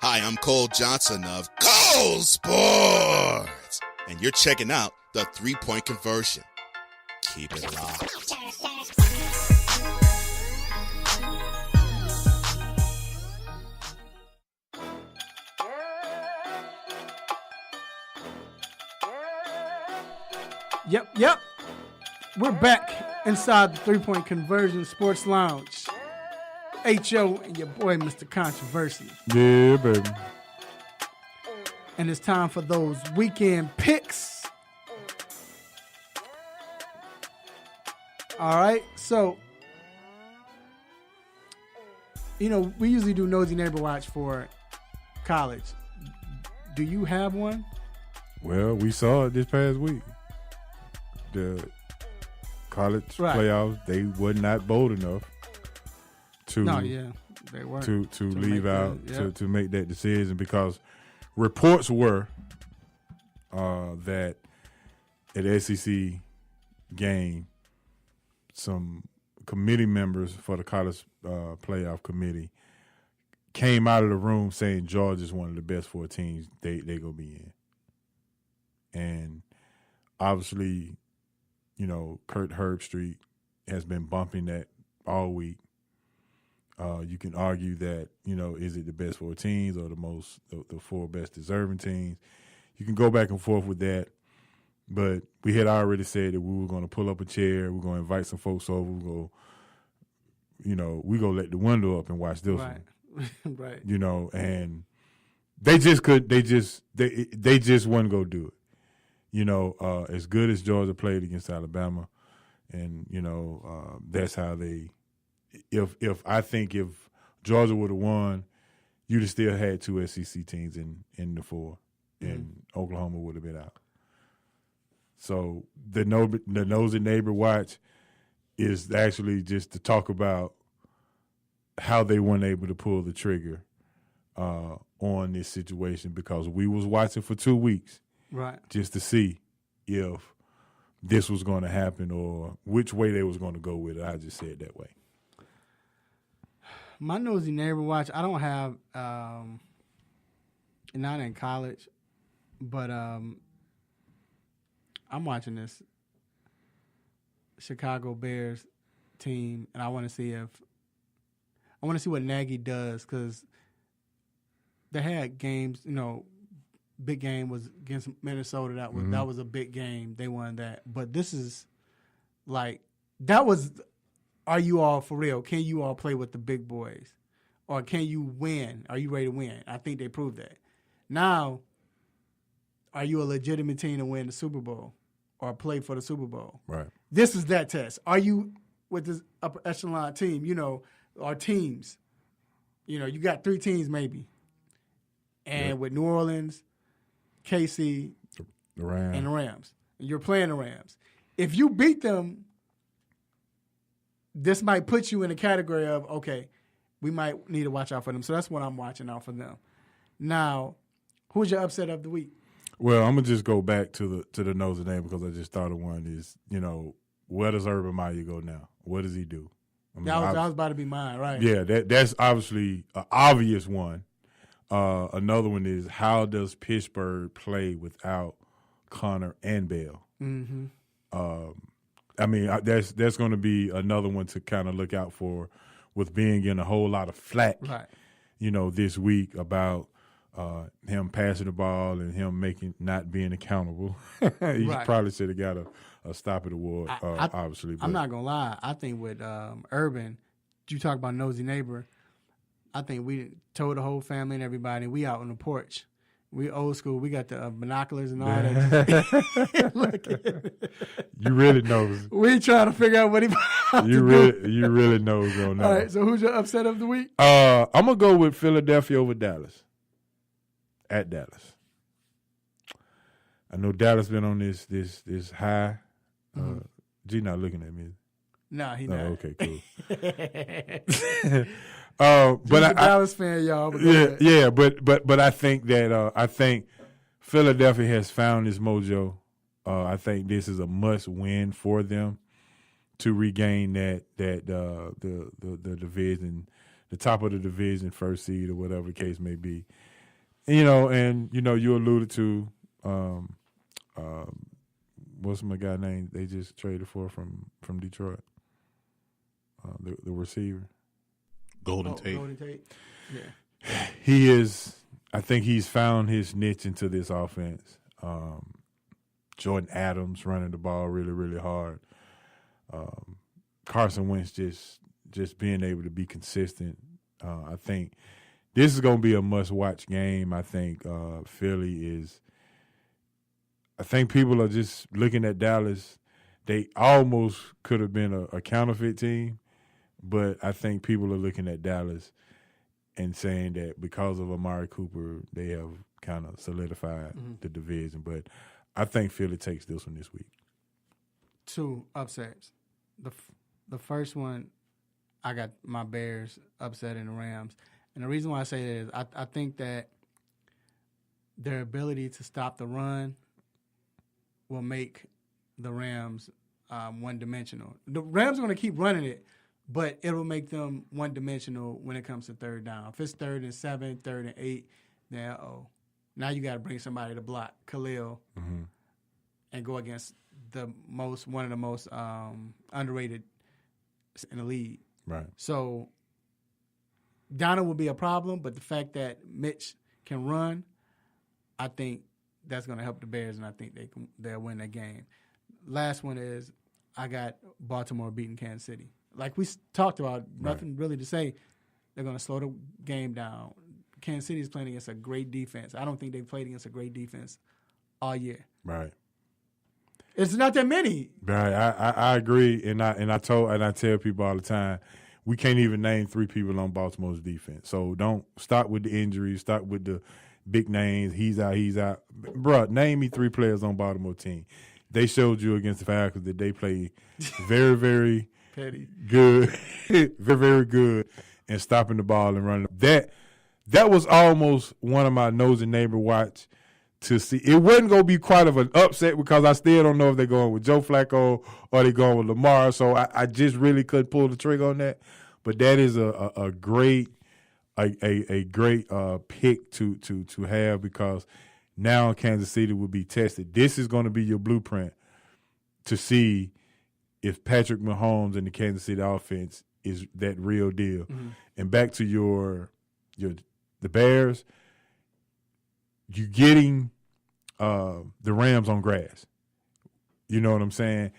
Hi, I'm Cole Johnson of Cole Sports, and you're checking out the 3-Point Conversion. Keep it locked. Yep. We're back inside the 3-Point Conversion Sports Lounge. H.O. and your boy, Mr. Controversy. Yeah, baby. And it's time for those weekend picks. All right, so, we usually do Nosy Neighbor Watch for college. Do you have one? Well, we saw it this past week. The college playoffs, they were not bold enough to they weren't. to leave out to make that decision, because reports were that at the SEC game, some committee members for the college playoff committee came out of the room saying Georgia's one of the best 4 teams they go be in. And obviously, Kurt Herbstreit has been bumping that all week. You can argue that, is it the best 4 teams or the 4 best deserving teams? You can go back and forth with that. But we had already said that we were going to pull up a chair. We're going to invite some folks over. We're going to let the window up and watch this one. Right. And they just wasn't going to do it. As good as Georgia played against Alabama, and, that's how they – if Georgia would have won, you'd have still had 2 SEC teams in the 4, and Oklahoma would have been out. So the Nosy Neighbor Watch is actually just to talk about how they weren't able to pull the trigger on this situation because we was watching for 2 weeks, right, just to see if this was going to happen or which way they was going to go with it. I just said that way. My nosy neighbor watch, I don't have, not in college, but I'm watching this Chicago Bears team, and I want to see what Nagy does because they had games, big game was against Minnesota. That was a big game. They won that. But this is are you all for real? Can you all play with the big boys? Or can you win? Are you ready to win? I think they proved that. Now, are you a legitimate team to win the Super Bowl or play for the Super Bowl? Right. This is that test. Are you with this upper echelon team, or teams? You got 3 teams maybe. And with New Orleans, KC, the Rams. and the Rams. And you're playing the Rams. If you beat them, this might put you in a category of, okay, we might need to watch out for them. So that's what I'm watching out for them. Now, who's your upset of the week? Well, I'm gonna just go back to the nose name because I just thought of one. Is where does Urban Meyer go now? What does he do? I mean, that was about to be mine, right? Yeah, that's obviously an obvious one. Another one is how does Pittsburgh play without Connor and Bell? Mm-hmm. I mean, that's going to be another one to kind of look out for, with being in a whole lot of flack, right, this week about him passing the ball and him not being accountable. He probably should have got a stop it award, obviously. But I'm not going to lie. I think with Urban, you talk about nosy neighbor, I think we told the whole family and everybody, we out on the porch. We old school. We got the binoculars and all that. You really knows. We trying to figure out what he about you to really, do. You really knows on that. All right, so who's your upset of the week? I'm going to go with Philadelphia over Dallas. At Dallas. I know Dallas been on this high. G not looking at me. Nah, he not. Okay, cool. But a Dallas fan, y'all. But I think that I think Philadelphia has found his mojo. I think this is a must win for them to regain the division, the top of the division, first seed or whatever the case may be. You alluded to what's my guy name they just traded for from Detroit, the receiver. Golden Tate. Yeah. He is. I think he's found his niche into this offense. Jordan Adams running the ball really, really hard. Carson Wentz just being able to be consistent. I think this is going to be a must-watch game. I think Philly is. I think people are just looking at Dallas. They almost could have been a counterfeit team. But I think people are looking at Dallas and saying that because of Amari Cooper, they have kind of solidified the division. But I think Philly takes this one this week. 2 upsets. The first one, I got my Bears upsetting the Rams. And the reason why I say that is I think that their ability to stop the run will make the Rams one-dimensional. The Rams are going to keep running it, but it will make them one-dimensional when it comes to third down. If it's 3rd and 7, 3rd and 8, then now you got to bring somebody to block Khalil and go against one of the most underrated in the league. Right. So Donald will be a problem, but the fact that Mitch can run, I think that's going to help the Bears, and I think they'll win that game. Last one is I got Baltimore beating Kansas City. Like we talked about, nothing really to say. They're going to slow the game down. Kansas City is playing against a great defense. I don't think they've played against a great defense all year. Right. It's not that many. Right. I agree, and I tell people all the time, we can't even name 3 people on Baltimore's defense. So don't start with the injuries. Start with the big names. He's out. Bruh, name me 3 players on Baltimore team. They showed you against the Falcons that they play very, very petty, good, very, very good, and stopping the ball and running. that was almost one of my nosy neighbor watch to see. It wasn't going to be quite of an upset because I still don't know if they're going with Joe Flacco or they're going with Lamar. So I just really couldn't pull the trigger on that. But that is a great pick to have because now Kansas City will be tested. This is going to be your blueprint to see if Patrick Mahomes and the Kansas City offense is that real deal. Mm-hmm. And back to the Bears, you getting the Rams on grass. You know what I'm saying?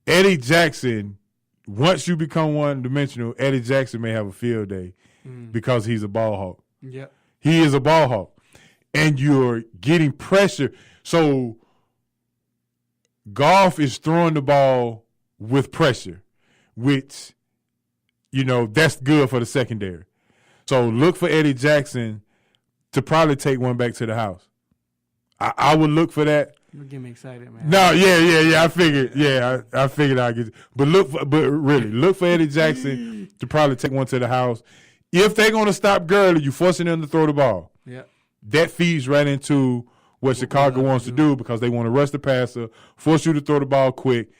Eddie Jackson, once you become one-dimensional, Eddie Jackson may have a field day because he's a ball hawk. Yep. He is a ball hawk. And you're getting pressure. So Goff is throwing the ball with pressure, which, that's good for the secondary. So look for Eddie Jackson to probably take one back to the house. I would look for that. You're getting me excited, man. No, yeah. I figured, I figured I'd get. But look for Eddie Jackson to probably take one to the house. If they're going to stop Gurley, you're forcing them to throw the ball. Yeah. That feeds right into what Chicago wants to do because they want to rush the passer, force you to throw the ball quick,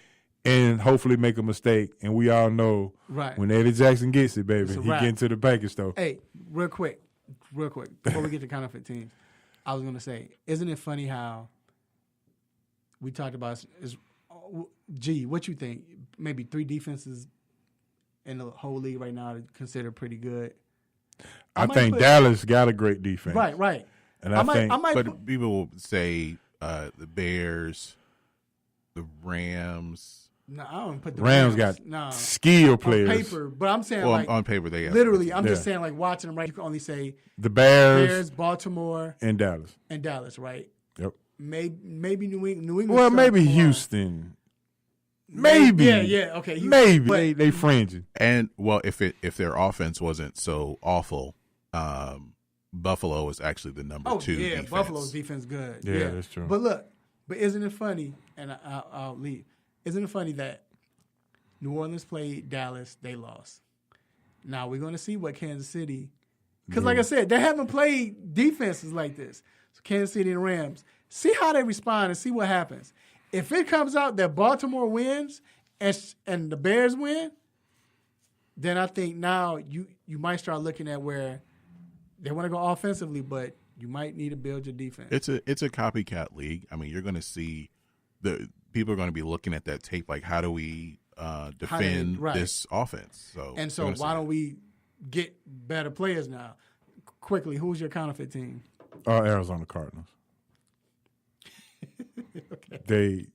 and hopefully make a mistake. And we all know when Eddie Jackson gets it, baby, he get into the package store. Hey, real quick, before we get to counterfeit teams, I was going to say, isn't it funny how we talked about what you think? Maybe 3 defenses in the whole league right now are considered pretty good. I think Dallas got a great defense. Right. And I think but people will say the Bears, the Rams. No, I don't put the Rams got skill players. On paper, but I'm saying on paper they have. Literally, I'm just saying watching them, right? You can only say the Bears, Baltimore, and Dallas. Right? Yep. Maybe New England. Well, maybe Houston. Maybe. Yeah, okay. Maybe. But they fringing. And, if their offense wasn't so awful, Buffalo is actually the number 2 defense. Buffalo's defense good. Yeah, that's true. But isn't it funny, and I'll leave, isn't it funny that New Orleans played Dallas, they lost. Now we're going to see what Kansas City, because like I said, they haven't played defenses like this. So Kansas City and Rams, see how they respond and see what happens. If it comes out that Baltimore wins and the Bears win, then I think now you might start looking at where they want to go offensively, but you might need to build your defense. It's a copycat league. I mean, you're going to see the people are going to be looking at that tape like, how do we defend this offense? So why don't we get better players now? Quickly, who's your counterfeit team? Arizona Cardinals. Okay.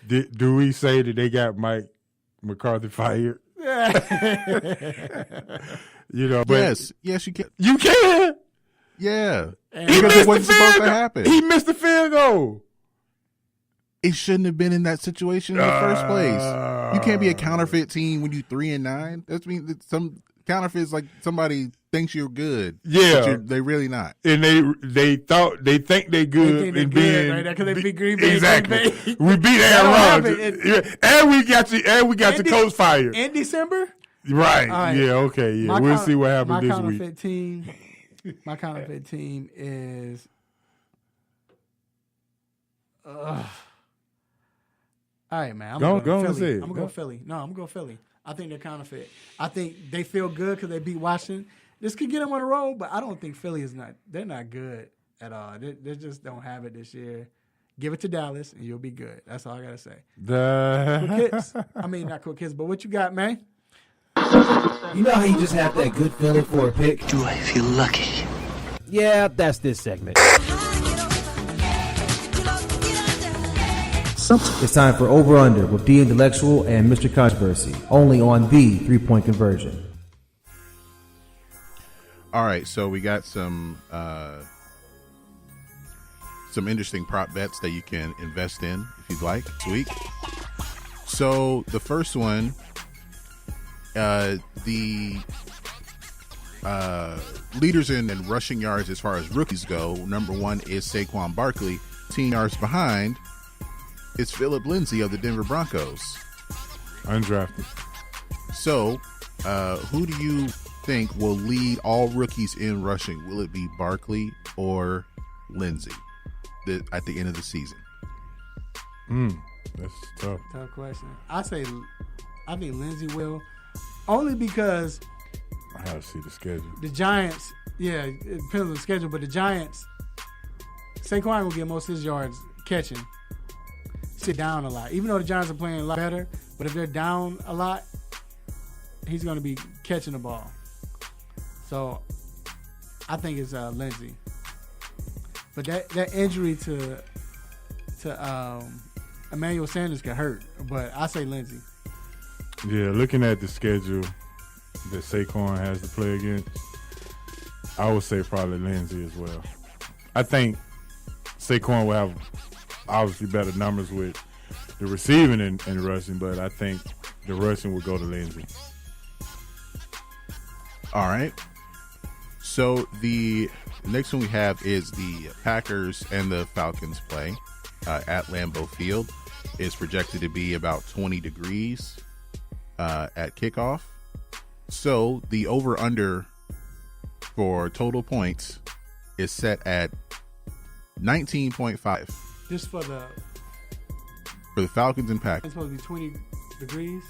Do we say that they got Mike McCarthy fired? But yes, you can. You can. Yeah, because it wasn't supposed to happen. He missed the field goal. It shouldn't have been in that situation in the first place. You can't be a counterfeit team when you 3-9. That means some counterfeits like somebody thinks you're good. Yeah, but they really not. And they think they're good. Because they beat Green Bay. Exactly. We beat Aaron Rodgers, and we got the coach fired in December. Right. Yeah. Okay. Yeah. We'll see what happens this week. My counterfeit team is. All right, man. I'm going Philly. I'm going to go Philly. No, I'm going to go Philly. I think they're counterfeit. I think they feel good because they beat Washington. This could get them on the road, but I don't think Philly is not. They're not good at all. They just don't have it this year. Give it to Dallas, and you'll be good. That's all I got to say. Quick hits. I mean, not quick hits, but what you got, man? You know how you just have that good feeling for a pick? Do I feel lucky? Yeah, that's this segment. It's time for Over Under with The Intellectual and Mr. Controversy, only on the 3-Point Conversion. All right, so we got some interesting prop bets that you can invest in if you'd like this week. So the first one, the leaders in rushing yards as far as rookies go. Number 1 is Saquon Barkley. 10 yards behind is Phillip Lindsay of the Denver Broncos. Undrafted. So, who do you think will lead all rookies in rushing? Will it be Barkley or Lindsey at the end of the season? That's tough. Tough question. I think Lindsey will, only because I have to see the schedule. The Giants, yeah, it depends on the schedule, but the Giants, Saquon will get most of his yards catching. Sit down a lot. Even though the Giants are playing a lot better, but if they're down a lot, he's going to be catching the ball. So I think it's Lindsey. But that injury to Emmanuel Sanders could hurt. But I say Lindsey. Yeah, looking at the schedule that Saquon has to play against, I would say probably Lindsey as well. I think Saquon will have obviously better numbers with the receiving and rushing, but I think the rushing will go to Lindsey. All right. So the next one we have is the Packers and the Falcons play at Lambeau Field. It's projected to be about 20 degrees at kickoff. So the over-under for total points is set at 19.5. Just for the Falcons and Packers. It's supposed to be 20 degrees.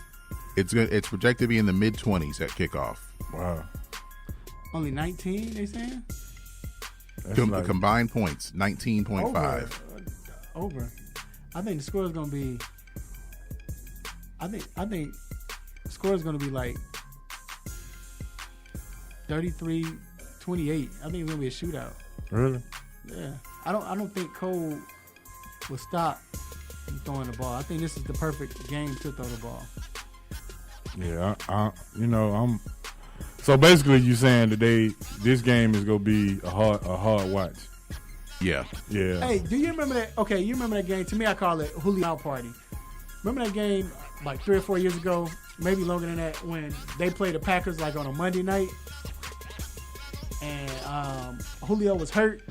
It's projected to be in the mid-20s at kickoff. Wow. Only 19, they saying? Combined points, 19.5. Over. I think the score is going to be. I think the score is going to be like 33-28. I think it's going to be a shootout. Really? Yeah. I don't think Cole will stop from throwing the ball. I think this is the perfect game to throw the ball. Yeah, I'm. So basically, you saying today this game is gonna be a hard watch. Yeah. Hey, do you remember that? Okay, you remember that game? To me, I call it Julio Out Party. Remember that game like 3 or 4 years ago, maybe longer than that, when they played the Packers like on a Monday night, and Julio was hurt,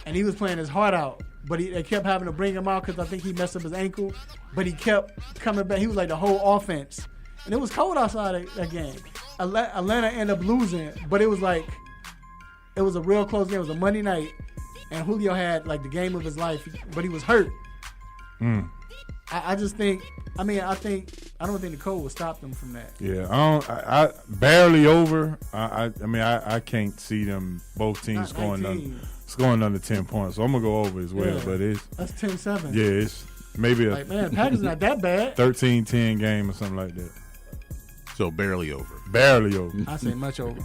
and he was playing his heart out, but they kept having to bring him out because I think he messed up his ankle, but he kept coming back. He was like the whole offense, and it was cold outside that game. Atlanta ended up losing, but it was a real close game. It was a Monday night, and Julio had like the game of his life, but he was hurt. I just think, I don't think the Cole will stop them from that. Yeah, I barely over. I can't see them both teams scoring under 10 points. So I'm gonna go over as well. But that's 10-7. Yeah, it's maybe Packers not that bad. 13-10 game or something like that. So barely over. Barely over. I say much over.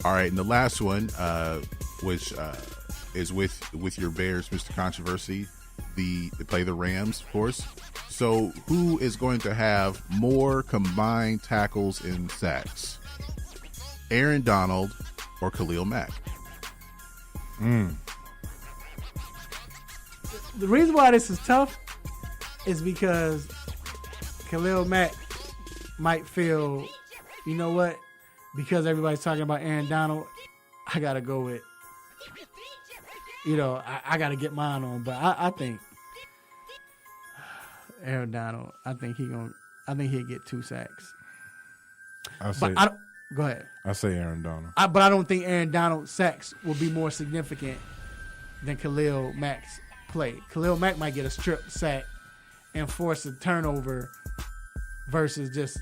All right, and the last one, which is with your Bears, Mr. Controversy. They play the Rams, of course. So who is going to have more combined tackles and sacks? Aaron Donald or Khalil Mack? The reason why this is tough is because Khalil Mack might feel, you know what? Because everybody's talking about Aaron Donald, I got to go with, I got to get mine on. But I think Aaron Donald, I think he'll get 2 sacks. Go ahead. I say Aaron Donald. But I don't think Aaron Donald's sacks will be more significant than Khalil Mack's play. Khalil Mack might get a strip sack and force a turnover versus just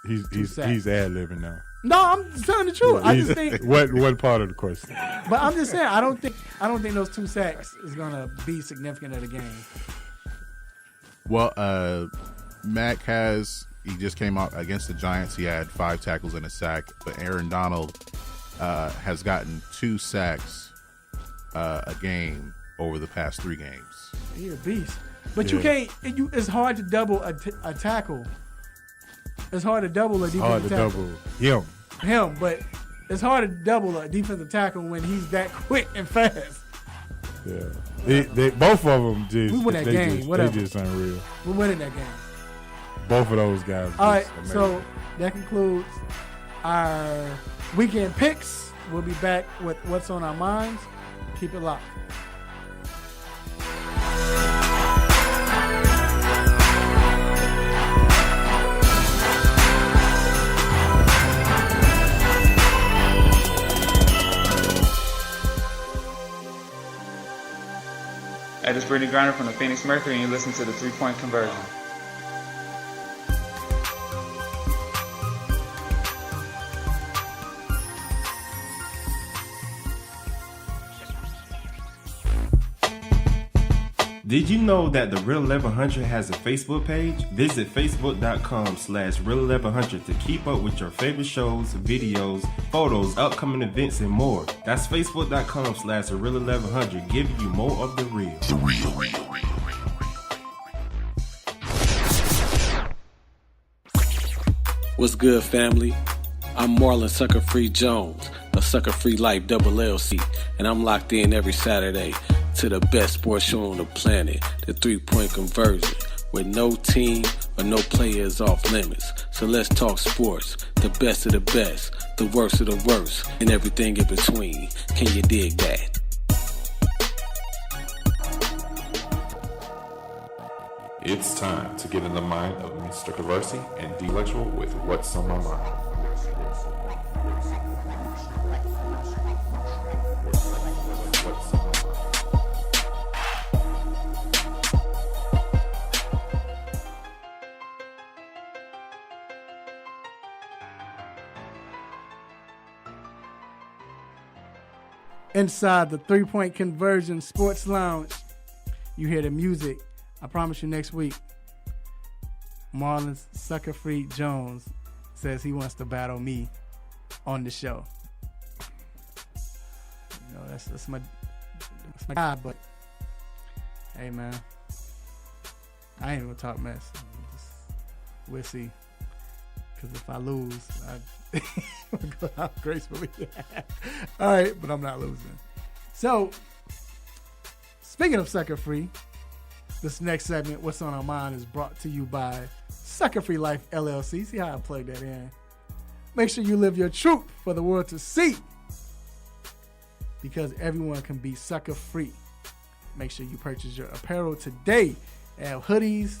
he's ad-libbing now. No, I'm telling the truth. I just think what part of the question? But I'm just saying I don't think those 2 sacks is gonna be significant of the game. Well, Mack he just came out against the Giants. He had 5 tackles and a sack, but Aaron Donald has gotten 2 sacks a game over the past 3 games. He's a beast. But you can't. It's hard to double a tackle. It's hard to double a defensive tackle. Him, but it's hard to double a defensive tackle when he's that quick and fast. Yeah, both of them just. We win that game. Whatever. They just unreal. We're winning that game. Both of those guys. All right, so that concludes our weekend picks. We'll be back with what's on our minds. Keep it locked. Hey, this is Brady Griner from the Phoenix Mercury, and you listen to the 3-Point Conversion. Did you know that the Real 1100 has a Facebook page? Visit facebook.com/Real1100 to keep up with your favorite shows, videos, photos, upcoming events, and more. That's facebook.com/Real1100, giving you more of the real. The real. What's good, family? I'm Marlon Sucker Free Jones of Sucker Free Life LLC, and I'm locked in every Saturday to the best sports show on the planet, the 3-Point Conversion, where no team or no player is off limits. So let's talk sports, the best of the best, the worst of the worst, and everything in between. Can you dig that? It's time to get in the mind of Mr. Conversy and D-Lectual with What's on My Mind. Inside the 3-Point Conversion Sports Lounge, you hear the music. I promise you next week, Marlon Sucker Free Jones says he wants to battle me on the show. You know, that's my guy, but hey, man, I ain't gonna talk mess. We'll see. Because if I lose, I'll go out gracefully. All right, but I'm not losing. So, speaking of Sucker Free, this next segment, What's on Our Mind, is brought to you by Sucker Free Life LLC. See how I plug that in? Make sure you live your truth for the world to see, because everyone can be sucker free. Make sure you purchase your apparel today. They have hoodies,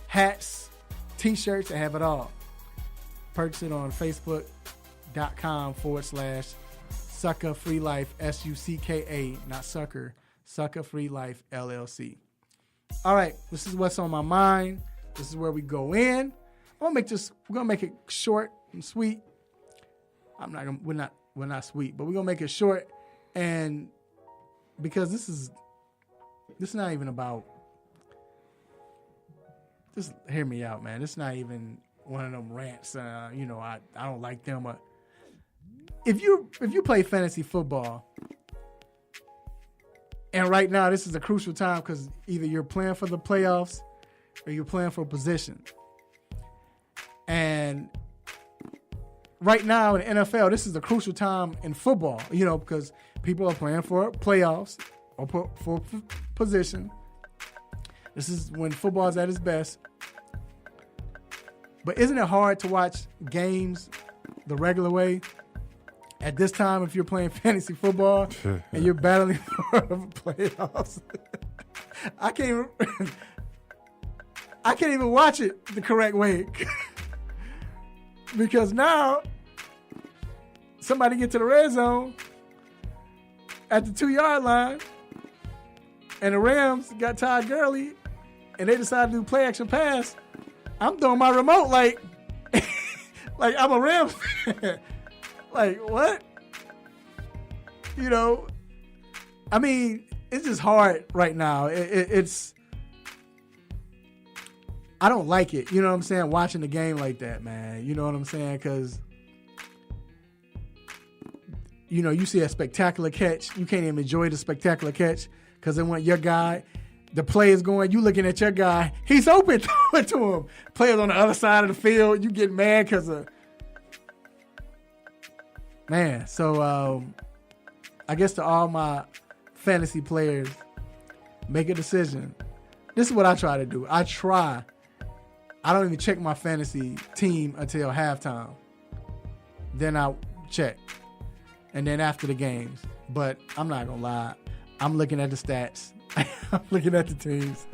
hats, t-shirts, they have it all. Purchase it on Facebook.com/Sucker Free Life, SUCKA, not sucker, Sucker Free Life LLC. All right, this is What's on My Mind. This is where we go in. We're gonna make it short and sweet. We're not sweet, but we're gonna make it short, and because this is not even about. Just hear me out, man. It's not even one of them rants. I don't like them. If you play fantasy football, and right now this is a crucial time because either you're playing for the playoffs or you're playing for a position. And right now in the NFL, this is a crucial time in football, because people are playing for playoffs or for position. This is when football is at its best. But isn't it hard to watch games the regular way at this time if you're playing fantasy football and you're battling for playoffs? I can't even watch it the correct way because now somebody get to the red zone at the 2-yard line and the Rams got Todd Gurley and they decided to do play action pass. I'm throwing my remote like I'm a Rams fan. Like, what? I mean, it's just hard right now. It's I don't like it. You know what I'm saying? Watching the game like that, man. You know what I'm saying? Because, you see a spectacular catch. You can't even enjoy the spectacular catch because they want your guy. The play is going, you looking at your guy, he's open, throw it to him. Players on the other side of the field, you get mad because of... Man, so I guess to all my fantasy players, make a decision. This is what I try to do. I don't even check my fantasy team until halftime. Then I check. And then after the games. But I'm not going to lie. I'm looking at the stats. I'm looking at the teams.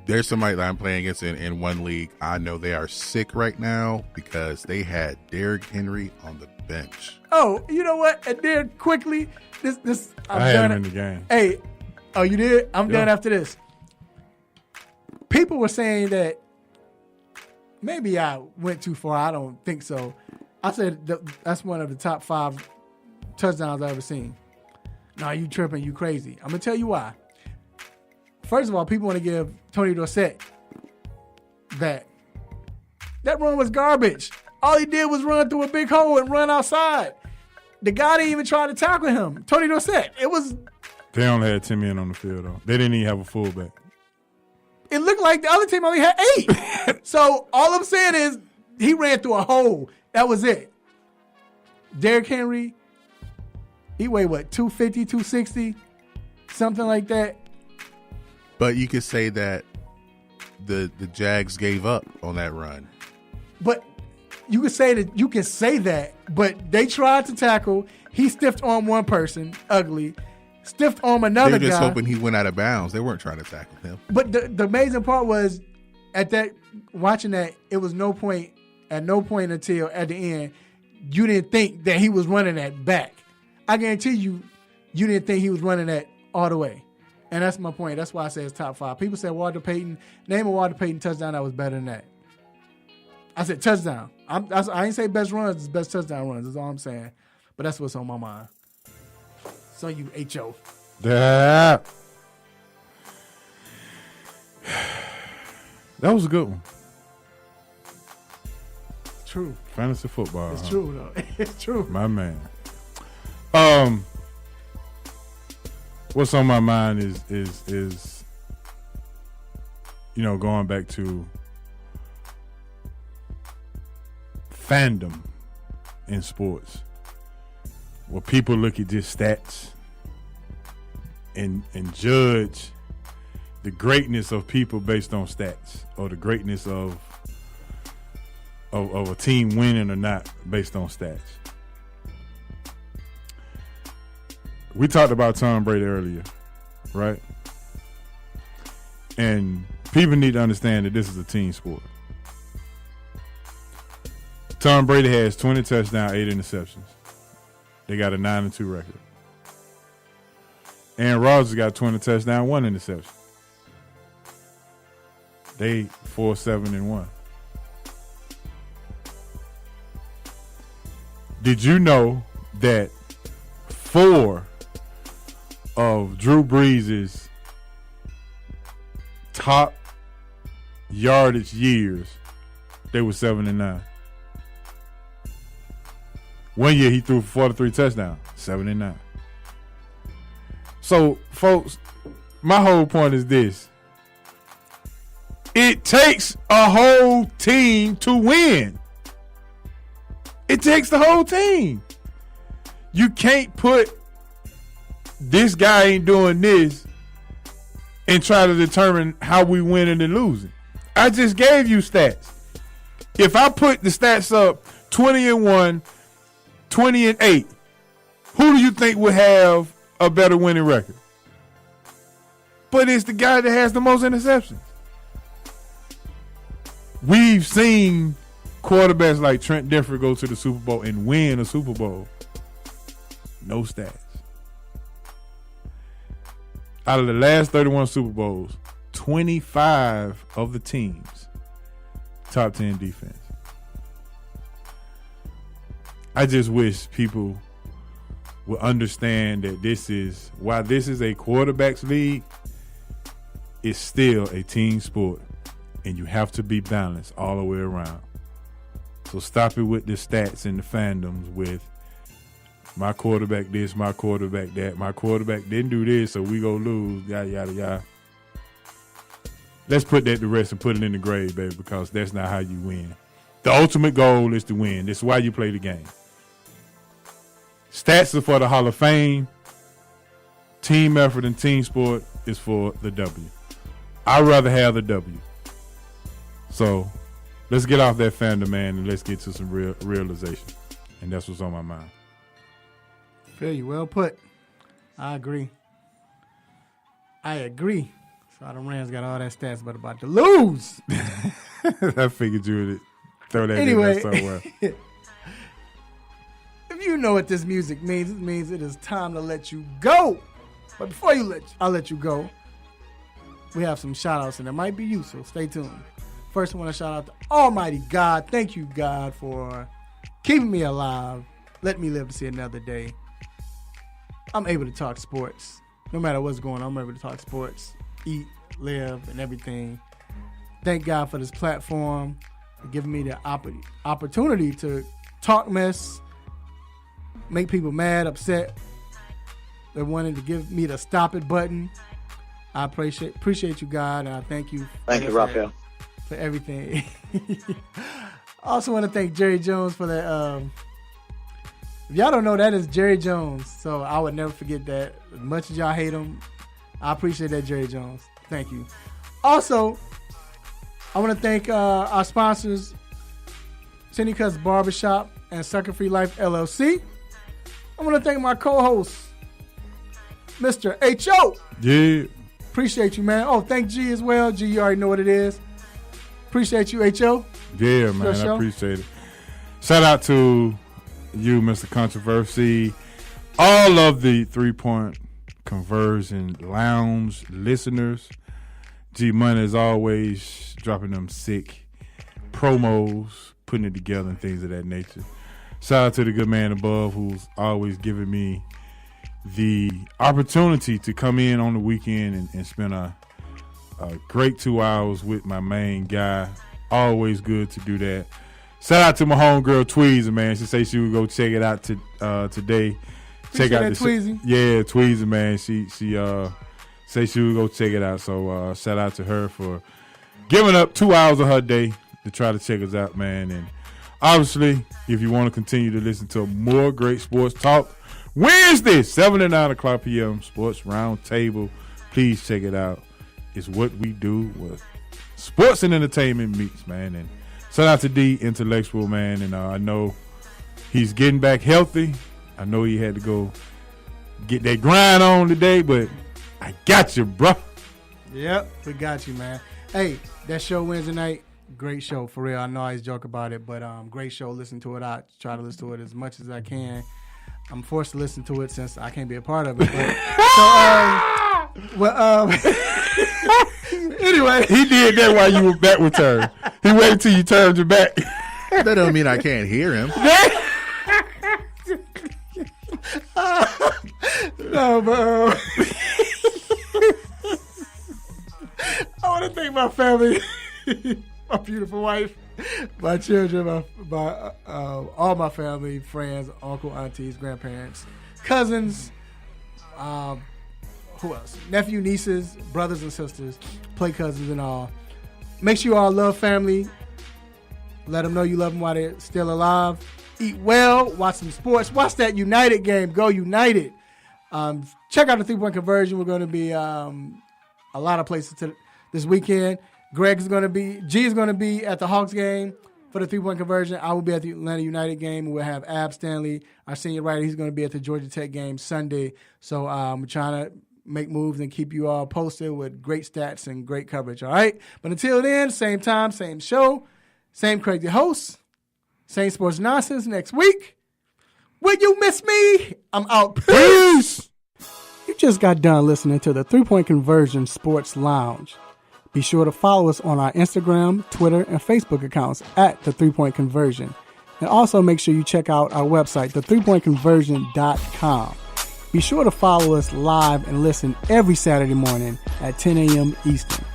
There's somebody that I'm playing against in one league. I know they are sick right now because they had Derrick Henry on the bench. Oh, you know what? And then quickly, this I had him in the game. Hey, Oh, you did? I'm Yeah. done after this. People were saying that maybe I went too far. I don't think so. I said that's one of the top 5 touchdowns I've ever seen. No, you tripping. You crazy. I'm going to tell you why. First of all, people want to give Tony Dorsett that. That run was garbage. All he did was run through a big hole and run outside. The guy didn't even try to tackle him. Tony Dorsett. It only had 10 men on the field, though. They didn't even have a fullback. It looked like the other team only had 8. So all I'm saying is he ran through a hole. That was it. Derrick Henry, he weighed, 250, 260? Something like that. But you could say that the Jags gave up on that run. But you can say that, but they tried to tackle. He stiffed on one person, ugly. Stiffed on another guy. They were just hoping he went out of bounds. They weren't trying to tackle him. But the amazing part was watching that, it was at no point until at the end, you didn't think that he was running that back. I guarantee you didn't think he was running that all the way. And that's my point. That's why I say it's top 5. People said Walter Payton. Name a Walter Payton touchdown that was better than that. I said touchdown. I ain't say best runs. It's best touchdown runs. That's all I'm saying. But that's what's on my mind. So you H.O. That was a good one. It's true. Fantasy football. It's true, though. It's true. My man. What's on my mind is going back to fandom in sports, where people look at just stats and judge the greatness of people based on stats, or the greatness of a team winning or not based on stats. We talked about Tom Brady earlier, right? And people need to understand that this is a team sport. Tom Brady has 20 touchdowns, 8 interceptions. They got a 9-2 record. Aaron Rodgers got 20 touchdowns, 1 interception. They 4-7-1. Did you know that 4 of Drew Brees' top yardage years, they were 7-9? One year he threw 43 touchdowns, 7-9. So, folks, my whole point is this. It takes a whole team to win. It takes the whole team. You can't put this guy ain't doing this and try to determine how we winning and losing. I just gave you stats. If I put the stats up 20-1, 20-8, who do you think would have a better winning record? But it's the guy that has the most interceptions. We've seen quarterbacks like Trent Dilfer go to the Super Bowl and win a Super Bowl. No stats. Out of the last 31 Super Bowls, 25 of the teams, top 10 defense. I just wish people would understand that while this is a quarterback's league, it's still a team sport, and you have to be balanced all the way around. So stop it with the stats and the fandoms with my quarterback this, my quarterback that, my quarterback didn't do this, so we go lose, yada, yada, yada. Let's put that to rest and put it in the grave, baby, because that's not how you win. The ultimate goal is to win. That's why you play the game. Stats are for the Hall of Fame. Team effort and team sport is for the W. I'd rather have the W. So let's get off that fandom, man, and let's get to some realization. And that's what's on my mind. Feel you. Well put. I agree. So the Rams got all that stats, but about to lose. I figured you would throw that anyway, in there somewhere. If you know what this music means, it means it is time to let you go. But before I'll let you go, we have some shout-outs, and it might be you, so stay tuned. First, I want to shout out to Almighty God. Thank you, God, for keeping me alive. Let me live to see another day. I'm able to talk sports. No matter what's going on, I'm able to talk sports, eat, live, and everything. Thank God for this platform, for giving me the opportunity to talk mess, make people mad, upset. They wanted to give me the stop it button. I appreciate you, God, and I thank you. Thank you, Raphael. For everything. I also want to thank Jerry Jones for that. If y'all don't know, that is Jerry Jones. So I would never forget that. As much as y'all hate him, I appreciate that, Jerry Jones. Thank you. Also, I want to thank our sponsors, Cindy Cuts Barbershop and Sucker Free Life LLC. I want to thank my co-host, Mr. H.O. Yeah. Appreciate you, man. Oh, thank G as well. G, you already know what it is. Appreciate you, H.O. Yeah, man. I appreciate it. Shout out to you, Mr. Controversy. All of the 3-Point Conversion Lounge listeners. G Money is always dropping them sick promos, putting it together and things of that nature. Shout out to the good man above who's always giving me the opportunity to come in on the weekend and spend a great 2 hours with my main guy. Always good to do that. Shout out to my homegirl Tweezer, man. She said she would go check it out today. Check out the Tweezy. Yeah, Tweezer, man. She said she would go check it out. So shout out to her for giving up 2 hours of her day to try to check us out, man. And obviously, if you want to continue to listen to more great sports talk, Wednesday, 7 to 9 o'clock p.m. Sports Roundtable. Please check it out. It's what we do with sports and entertainment meets, man. And shout out to D Intellectual, man. And I know he's getting back healthy. I know he had to go get that grind on today, but I got you, bro. Yep, we got you, man. Hey, that show Wednesday night, great show, for real. I know I always joke about it, but great show. Listen to it. I try to listen to it as much as I can. I'm forced to listen to it since I can't be a part of it. But, anyway. He did that while you were back with her. He waited till you turned your back. That don't mean I can't hear him. No, but I want to thank my family, my beautiful wife, my children, my all my family, friends, uncle, aunties, grandparents, cousins, who else? Nephew, nieces, brothers and sisters, play cousins and all. Make sure you all love family. Let them know you love them while they're still alive. Eat well. Watch some sports. Watch that United game. Go United. Check out the 3-Point Conversion. We're going to be a lot of places this weekend. G is going to be at the Hawks game for the 3-Point Conversion. I will be at the Atlanta United game. We'll have Ab Stanley, our senior writer. He's going to be at the Georgia Tech game Sunday. So we're trying to make moves and keep you all posted with great stats and great coverage. All right. But until then, same time, same show, same crazy host, same sports nonsense next week. Will you miss me? I'm out. Peace. You just got done listening to the 3-Point Conversion Sports Lounge. Be sure to follow us on our Instagram, Twitter, and Facebook accounts at the 3-Point Conversion. And also make sure you check out our website, the3pointconversion.com. Be sure to follow us live and listen every Saturday morning at 10 a.m. Eastern.